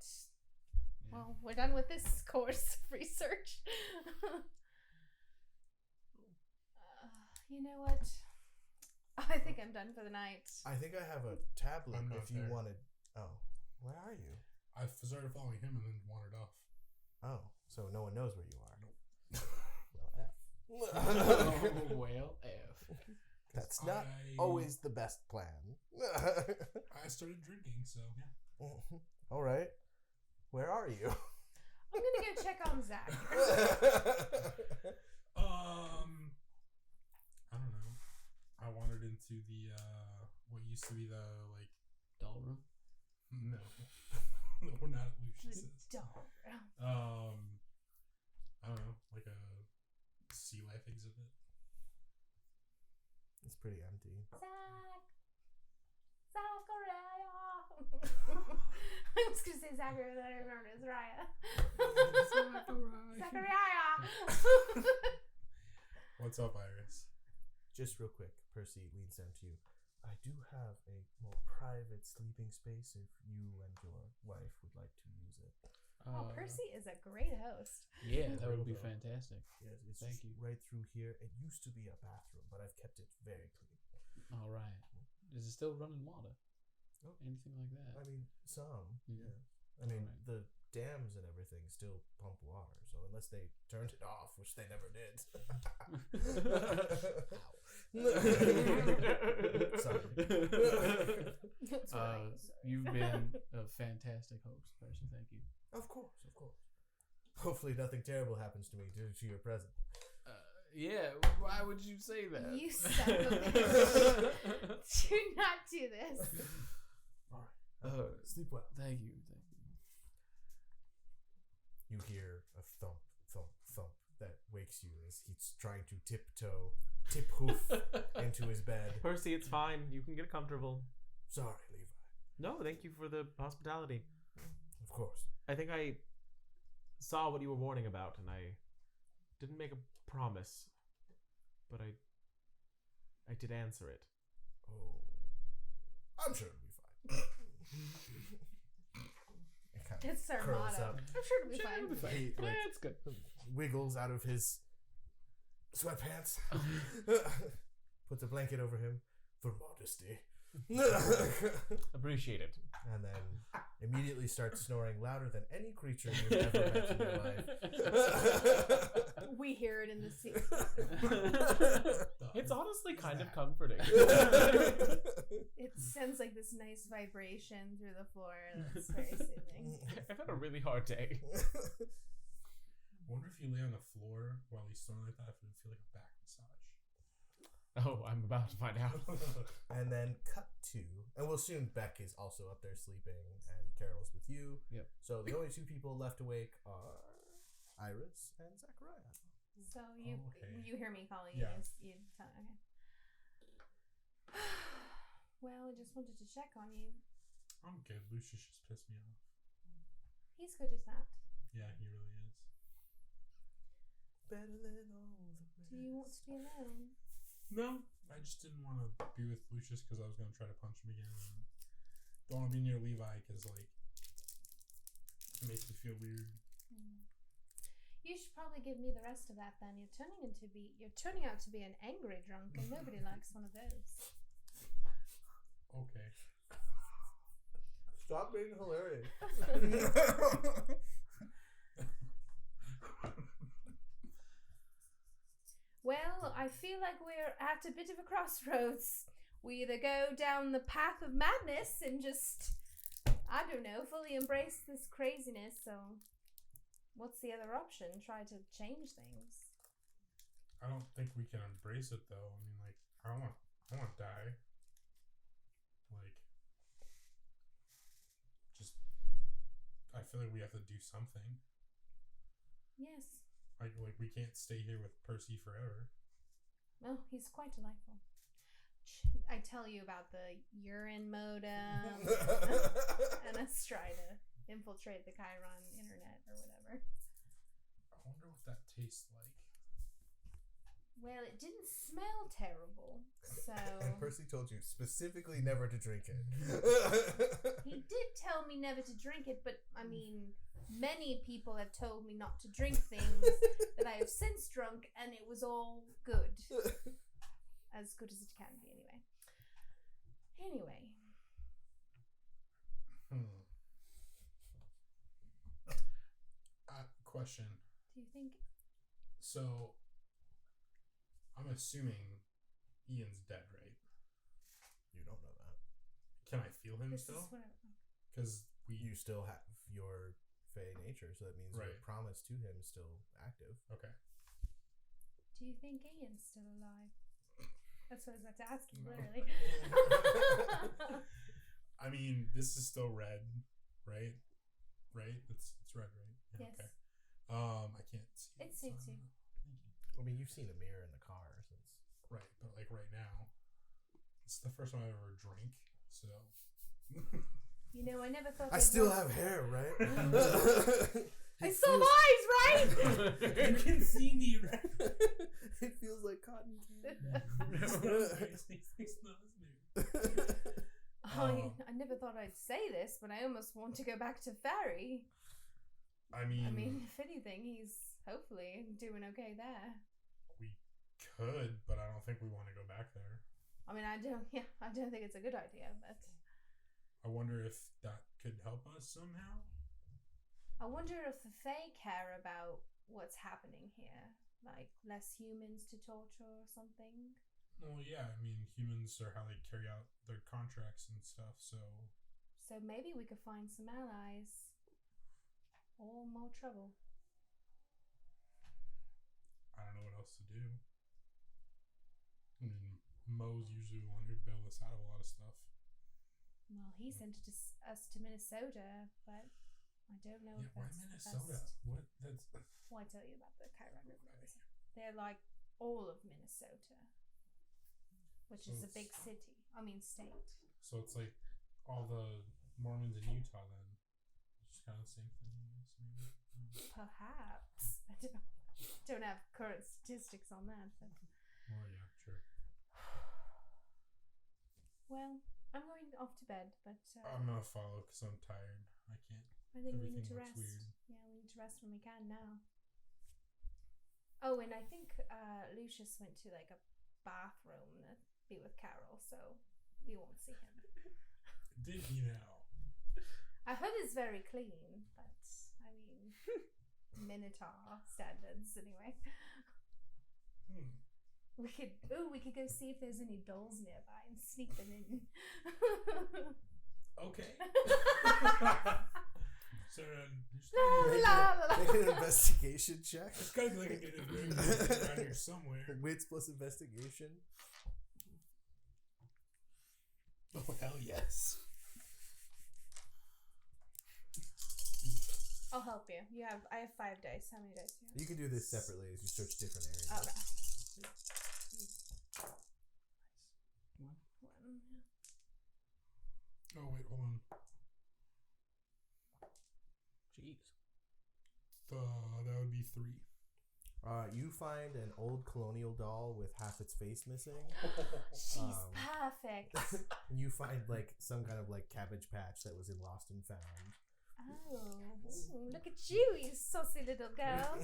Yeah. Well, we're done with this course of research. You know what? I think I'm done for the night. I think I have a tablet I'm not if you there. wanted. Oh, where are you? I started following him and then wandered off. Oh, so no one knows where you are. Oh, well, F. That's not I- always the best plan. I started drinking, so yeah. All right. Where are you? I'm gonna go check on Zach. I don't know. I wandered into the what used to be the like Doll room? no, we're not at Lucius's. Don't. I don't know, like a sea life exhibit. It's pretty empty. Zachariah. I was gonna say Zachariah, but I remember it's Raya. Zachariah. What's up, Iris? Just real quick, Percy leans down to you. I do have a more private sleeping space if you and your wife would like to use it. Oh, Percy is a great host. Yeah, that would be Brutal. fantastic. Yes, it's Thank just you. right through here. It used to be a bathroom, but I've kept it very clean. All right. Is it still running water? Oh. Anything like that? I mean, some. Mhm. Yeah. I mean, Alright. the dams and everything still pump water, so unless they turned it off, which they never did. Sorry. That's right. You've been a fantastic host, Percy. Thank you. Of course, of course. Hopefully nothing terrible happens to me due to your presence. Yeah, why would you say that? You son of a bitch. Do not do this. All right. Sleep well. Thank you. You hear a thump, thump, thump that wakes you as he's trying to tip hoof into his bed. Percy, it's fine. You can get comfortable. Sorry, Levi. No, thank you for the hospitality. Of course. I think I saw what you were warning about, and I didn't make a promise, but I did answer it. Oh, I'm sure it'll be fine. It kind of It's our curls motto. up. I'm sure it'll be fine. He, Yeah, like, it's good. wiggles out of his sweatpants, puts a blanket over him for modesty, Appreciate it. and then immediately starts snoring louder than any creature you've ever met in your life. We hear it in the sea. It's honestly kind of comforting. It sends like this nice vibration through the floor. That's very soothing. I've had a really hard day. Wonder if you lay on the floor while he's snoring like that, if it would feel like a back massage. Oh, I'm about to find out. And then cut to, and we'll assume Beck is also up there sleeping, and Carol's with you. Yep. So the only two people left awake are Iris and Zachariah. So you Okay. you hear me calling Yeah. you tell okay. Well, I just wanted to check on you. I'm good. Lucius just pissed me off. He's good as that. Yeah, he really is. Better than all the rest. Do you want to be alone? No, I just didn't want to be with Lucius because I was going to try to punch him again. And don't want to be near Levi because, like, it makes me feel weird. You should probably give me the rest of that then. You're turning out to be an angry drunk, and nobody likes one of those. Okay. Stop being hilarious. Well, I feel like we're at a bit of a crossroads. We either go down the path of madness and just, I don't know, fully embrace this craziness, so what's the other option? Try to change things. I don't think we can embrace it though. I mean, like, I want to die. Like, just, I feel like we have to do something. Yes. Like we can't stay here with Percy forever. Well, he's quite delightful. I tell you about the urine modem and us try to infiltrate the Chiron internet or whatever. I wonder what that tastes like. Well, it didn't smell terrible, so And Percy told you specifically never to drink it. he did tell me never to drink it. But I mean, many people have told me not to drink things that I have since drunk, and it was all good, as good as it can be, anyway. Anyway. Question. Do you think? So, I'm assuming Ian's dead, right? You don't know that. Can I feel him This still? is what Because You still have your Fey nature, so that means your Right. promise to him is still active. Okay. Do you think Ian's still alive? That's what I was about to ask you, No. literally. I mean, this is still red, right? Right? It's red, right? Yeah, Yes. Okay. I can't see. It suits you. Thank you. I mean, you've seen a mirror in the car since. Right, but like right now, it's the first time I ever drank, so. You know, I never thought. I I'd still want- have hair, right? I It still have feels- eyes, right? You can see me, right? It feels like cotton candy. I never thought I'd say this, but I almost want to go back to Ferry. I mean, I mean, if anything, he's hopefully doing okay there. we could, but I don't think we want to go back there. I mean, I don't think it's a good idea, but I wonder if that could help us somehow. I wonder if the Fae care about what's happening here, like less humans to torture or something. Well, yeah, I mean, humans are how they carry out their contracts and stuff, so So maybe we could find some allies. Or more trouble. I don't know what else to do. I mean, Mo's usually the one who bailed us out of a lot of stuff. Well, he sent us to Minnesota, but I don't know Yeah, if why that's Minnesota? the best. What? That's Well, I tell you about the Chiron Brothers. They're like all of Minnesota, which So is a it's- big city. I mean, state. so it's like all the Mormons in Utah then. It's just kind of the same thing, I guess, maybe. Perhaps. I don't have current statistics on that, but Well, yeah, sure. well, I'm going off to bed, but I'm gonna follow because I'm tired. I can't. I think we everything need to looks rest. weird. Yeah, we need to rest when we can now. Oh, and I think Lucius went to like a bathroom to be with Carol, so we won't see him. Did he now? I heard it's very clean, but I mean, Minotaur standards anyway. We could go see if there's any dolls nearby and sneak them in. Okay. So Make an investigation check. there's gotta be like a native movie around here somewhere. Wits plus investigation. Oh hell yes. I'll help you. I have 5 dice. How many dice do you You can do this separately as you search different areas. have? Okay. One. One. Oh wait, hold on. Jeez. That would be 3. You find an old colonial doll with half its face missing. She's perfect. You find like some kind of like Cabbage Patch that was in Lost and Found. Oh, ooh, look at you, you saucy little girl.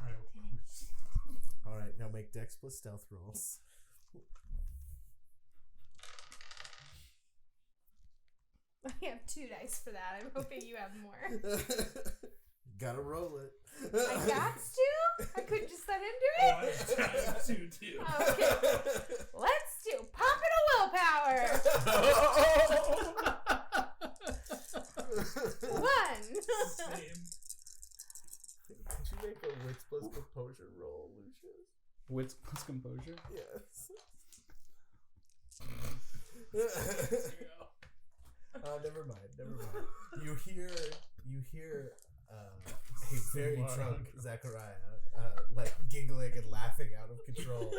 Alright. All right, now make Dex plus Stealth rolls. I have 2 dice for that. I'm hoping you have more. Gotta roll it. I got to? I couldn't just let him do Oh, it? I have 2 too. Okay. Let's do popping a willpower. 1. Same. Could you make a Wits plus Composure roll, Lucius? Wits plus composure. Yes. Yeah. Never mind. You hear a very Wow. drunk Zachariah like giggling and laughing out of control,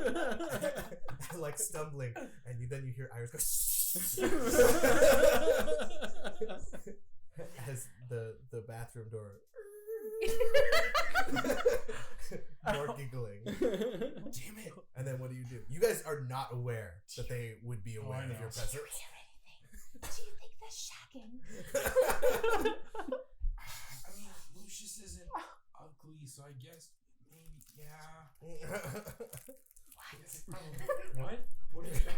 like stumbling, and then you hear Iris go shh as the bathroom door more giggling. Damn it! And then what do? You guys are not aware that they would be aware I of know. your Do presence. you hear anything? Do you think they're shagging? I mean, Lucius isn't ugly, so I guess maybe, yeah. What? What is that?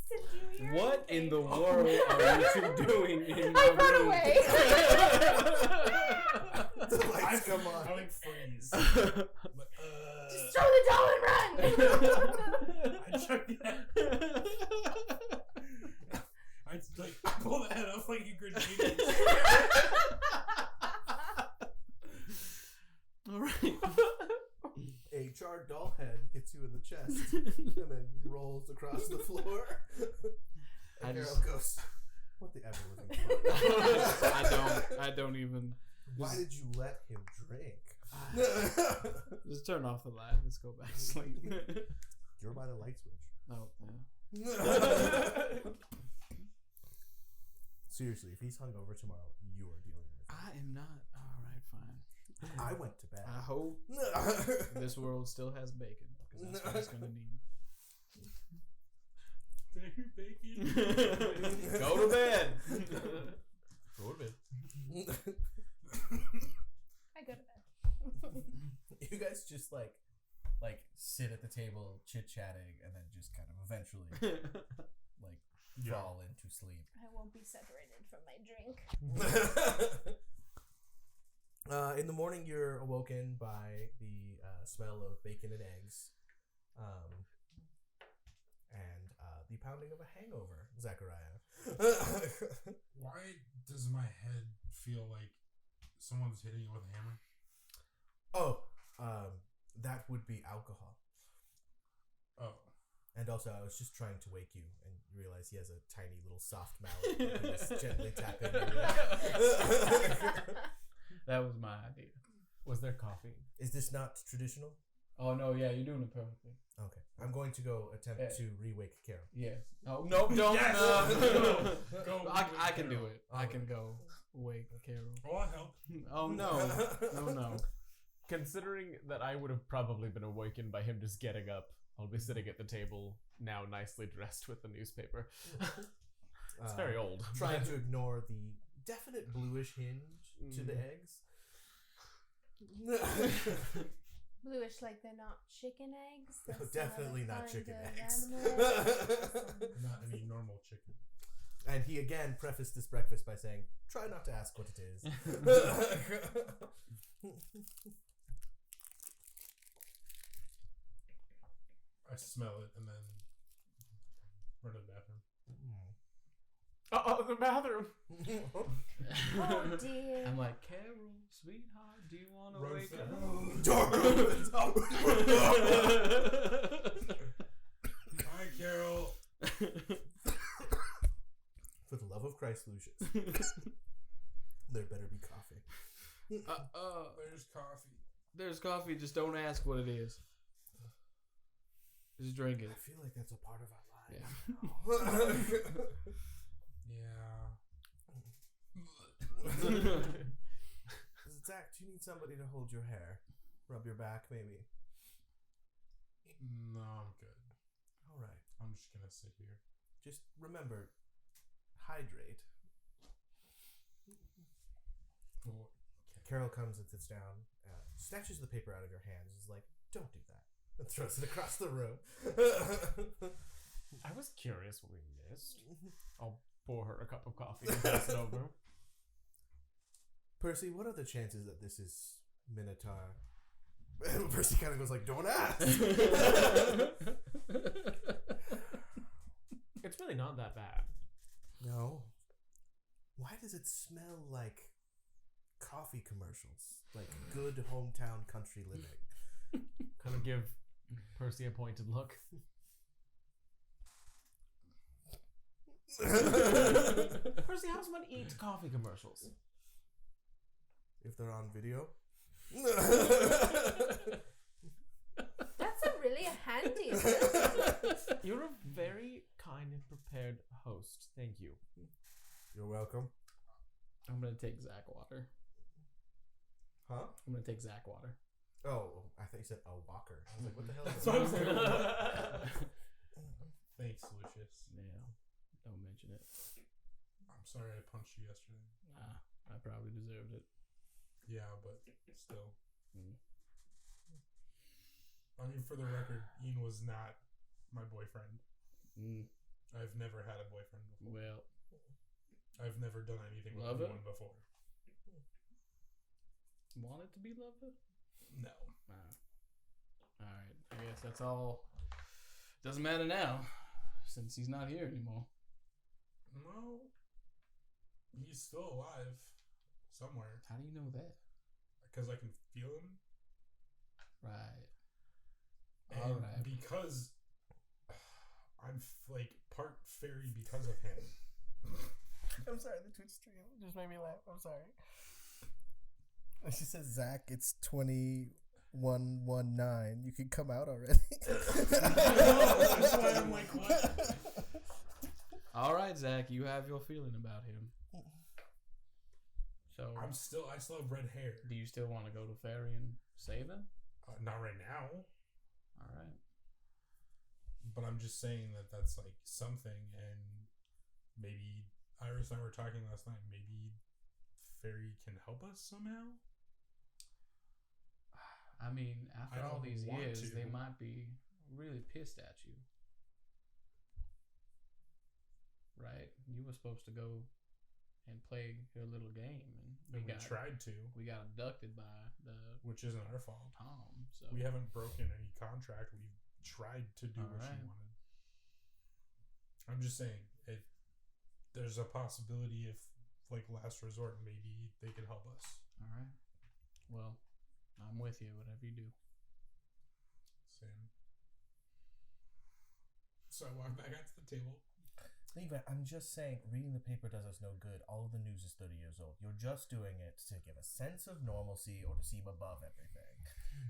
Did you hear What in anything? the world are you two doing in my I run room? away. The lights come on. I like freeze. But, Just throw the doll and run. I chucked that. I pull the head off like a grenade. All right. A charred doll head hits you in the chest and then rolls across the floor. I And Carol just- goes, "What the ever living fuck?" I don't even. Why did you let him drink? Just turn off the light. Let's go back to sleep. You're by the light switch. Oh, yeah. Seriously, if he's hungover tomorrow, you are dealing with it. I am not. All right, fine. I went to bed. I hope this world still has bacon because that's what it's gonna need. Did I hear bacon? Go to bed. Go to bed. I go to bed. You guys just like sit at the table chit chatting and then just kind of eventually like fall into sleep. I won't be separated from my drink. In the morning, you're awoken by the smell of bacon and eggs, and the pounding of a hangover, Zachariah. Why does my head feel like someone's hitting it with a hammer? That would be alcohol. Oh. And also, I was just trying to wake you, and you realize he has a tiny little soft mouth. That he was gently tapping you. That was my idea. Was there coffee? Is this not traditional? Oh no, yeah, you're doing it perfectly. Okay, I'm going to go attempt to re-wake Carol. Yes. Oh no, don't. Yes! No. Go. I can do Carol. it. I can go wake Carol. Oh, I'll help. Oh no, no. Considering that I would have probably been awakened by him just getting up, I'll be sitting at the table, now nicely dressed with the newspaper. It's very old. Trying to ignore the definite bluish hinge to the eggs. Bluish, like they're not chicken eggs. No, That's definitely another not kind chicken of eggs. animal eggs. Not any normal chicken. And he again prefaced this breakfast by saying, "Try not to ask what it is." I smell it and then run to the bathroom. Oh, the bathroom! Oh dear. I'm like, Carol, sweetheart, do you want to Run wake for the up? room. Door opens. Hi, Carol. For the love of Christ, Lucius, there better be coffee. There's coffee. There's coffee. Just don't ask what it is. Just drink it. I feel like that's a part of our life. Yeah. Zach, do you need somebody to hold your hair? Rub your back, maybe? No, I'm good. All right. I'm just gonna sit here. Just remember, hydrate. Cool. Carol comes and sits down, snatches the paper out of your hands, and is like, "Don't do that," and throws it across the room. I was curious what we missed. I'll pour her a cup of coffee and pass it over. Percy, what are the chances that this is Minotaur? And Percy kind of goes like, "Don't ask." It's really not that bad. No. Why does it smell like coffee commercials? Like good hometown country living. Kind of give Percy a pointed look. Percy, how does one eat coffee commercials? If they're on video. That's a really handy ability. You're a very kind and prepared host. Thank you. You're welcome. I'm gonna take Zach water. Huh? I'm gonna take Zach water. Oh, I thought you said Walker. I was like, what the hell is That's what I was that? like, Thanks, Lucius. Yeah, don't mention it. I'm sorry I punched you yesterday. I probably deserved it. Yeah, but still. Mm. I mean, for the record, Ian was not my boyfriend. Mm. I've never had a boyfriend before. Well, I've never done anything with Lover? anyone before. want it to be lover? No. Alright, I guess that's all. Doesn't matter now, since he's not here anymore. No. He's still alive. Somewhere. How do you know that? Because I can feel him. Right. And Alright. because I'm like part fairy because of him. I'm sorry, the Twitch stream just made me laugh. I'm sorry. She says, Zach, it's 2119. You can come out already. That's why I'm like, what? Alright, Zach, you have your feeling about him. So, I still have red hair. do you still want to go to Fairy and save him? Not right now. Alright. But I'm just saying that that's like something, and maybe Iris and I were talking last night. Maybe Fairy can help us somehow. I mean, after I all don't these want years, to. they might be really pissed at you. Right? You were supposed to go and play your little game, and And we tried to, we got abducted by the which isn't our fault. Tom. So We haven't broken any contract. We've tried to do what she Alright. wanted. I'm just saying, there's a possibility if, like, last resort, maybe they could help us. all right. Well, I'm with you. Whatever you do. Same. So I walk back out to the table. Levi, I'm just saying, reading the paper does us no good. All of the news is 30 years old. You're just doing it to give a sense of normalcy or to seem above everything.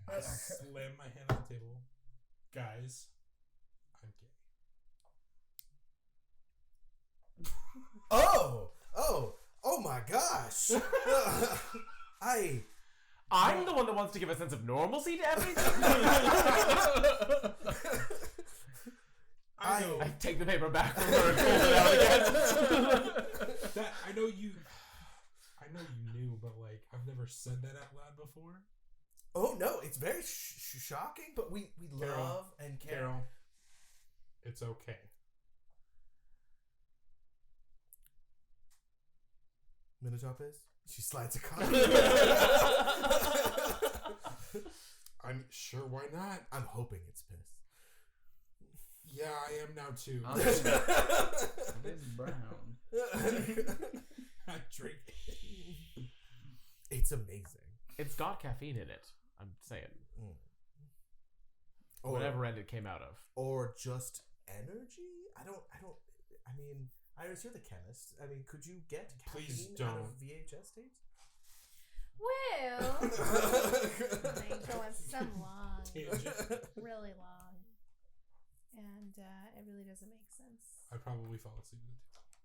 I slam my hand on the table. Guys, I'm gay. Oh my gosh. I'm the one that wants to give a sense of normalcy to everything. I know. I take the paper back from her and fold it out again. That I know you knew, but like I've never said that out loud before. Oh no, it's very shocking, but we Carol, love and care. Carol, it's okay. Minotopes? She slides a card. I'm sure. Why not? I'm hoping it's piss. Yeah, I am now too. It is brown. I drink. It's amazing. It's got caffeine in it. I'm saying. Or, Whatever end it came out of. or just energy? I mean, Iris, you're the chemist. I mean, could you get Please caffeine out of don't. VHS tapes? Well, they go on some long, Tangent. really long, and it really doesn't make sense. I probably fell asleep at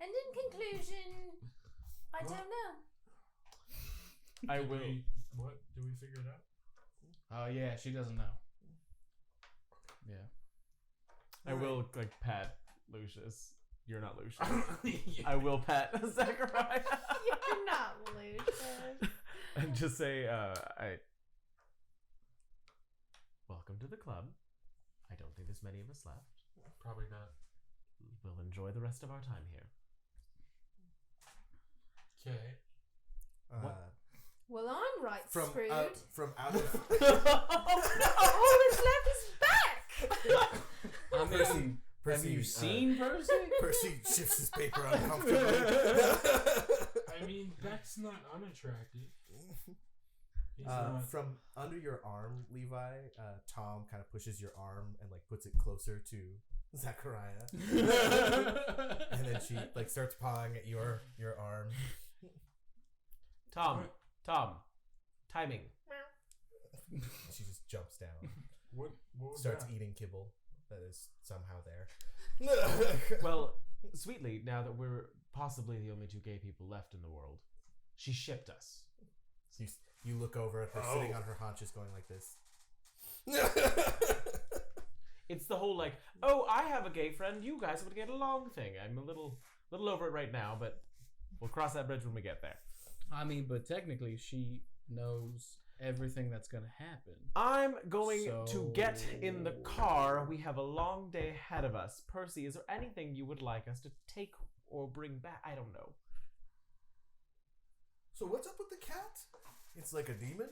And in conclusion, I don't know. I Did will. What? Did we figure it out? Oh yeah, she doesn't know. Yeah. I will like pat Lucius. You're not Lucius. Yeah. I will pat Zachariah. You're not Lucius. And just say, welcome to the club. I don't think there's many of us left. Probably not. We'll enjoy the rest of our time here. Okay. Well, I'm right From screwed. from out of All that's left is back. I mean, have Percy, you seen Percy? Percy shifts his paper uncomfortably. I mean, that's not unattractive. He's not. From under your arm, Levi, Tom kind of pushes your arm and like puts it closer to Zachariah, and then she like starts pawing at your arm. Tom, timing. She just jumps down, What was starts that? eating kibble that is somehow there. Well, sweetly, now that we're possibly the only two gay people left in the world, she shipped us. You look over at her sitting on her haunches going like this. It's the whole like, oh, I have a gay friend, you guys would get along thing. I'm a little over it right now, but we'll cross that bridge when we get there. I mean, but technically, she knows everything that's gonna happen. I'm going So- to get in the car. We have a long day ahead of us. Percy, is there anything you would like us to take or bring back? I don't know. So what's up with the cat? It's like a demon?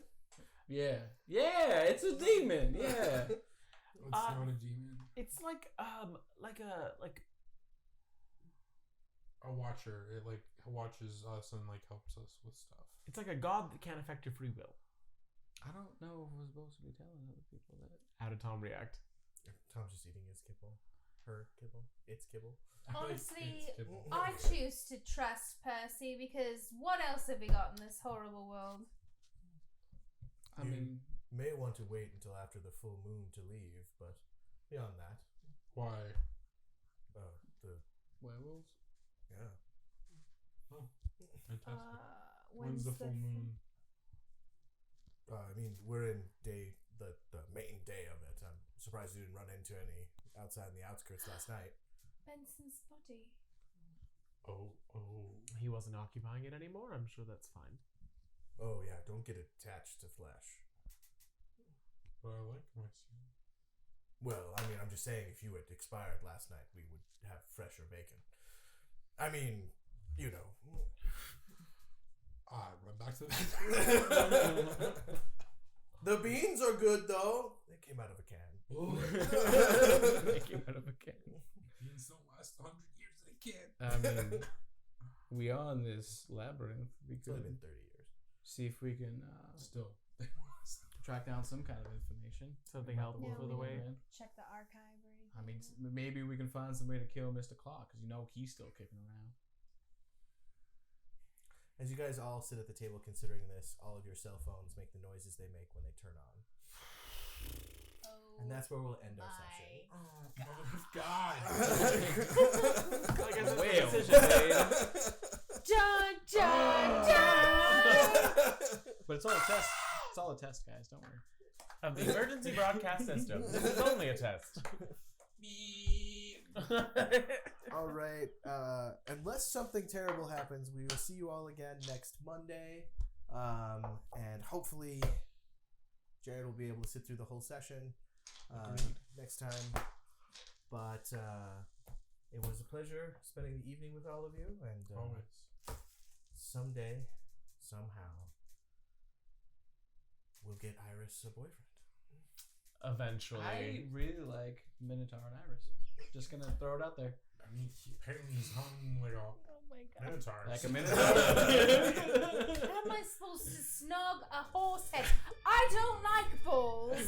Yeah, it's a demon. Yeah. It's not a demon. It's like a watcher. It like watches us and like helps us with stuff. It's like a god that can't affect your free will. I don't know if we're supposed to be telling other people that. How did Tom react? Tom's just eating his kibble. Her kibble. Its kibble. Honestly, It's kibble. I choose to trust Percy because what else have we got in this horrible world? I mean, May want to wait until after the full moon to leave, but beyond that, Why? the werewolves. yeah. Fantastic. When's the full moon? I mean, we're in the main day of it. I'm surprised you didn't run into any outside in the outskirts last night. Benson's body. Oh. He wasn't occupying it anymore. I'm sure that's fine. Oh yeah, don't get attached to flesh. But I like my skin. Well, I mean, I'm just saying, if you had expired last night, we would have fresher bacon. I mean, you know. I run back to the bathroom. The beans are good though. They came out of a can. They came out of a can. Beans don't last 100 years. They can't. I mean, we are in this labyrinth. We It's only could been 30 years. see if we can Still. track down some kind of information. Something about helpful Yeah, for we the can- way. Check the archive or anything. I mean, maybe we can find some way to kill Mr. Clark, because you know he's still kicking around. As you guys all sit at the table considering this, all of your cell phones make the noises they make when they turn on. Oh, And that's where we'll end our my session. God. Like I said, Well. decision made. Dun, dun, dun! But it's all a test. It's all a test, guys. Don't worry. Of the emergency broadcast system. This is only a test. All right. Unless something terrible happens, we will see you all again next Monday. And hopefully Jared will be able to sit through the whole session next time. But it was a pleasure spending the evening with all of you. And Always. someday, somehow, we'll get Iris a boyfriend. Eventually. I really like Minotaur and Iris. Just gonna throw it out there. I mean, apparently he's hung like a Oh my god. minotaur. Like a Minotaur. How am I supposed to snog a horse head? I don't like balls.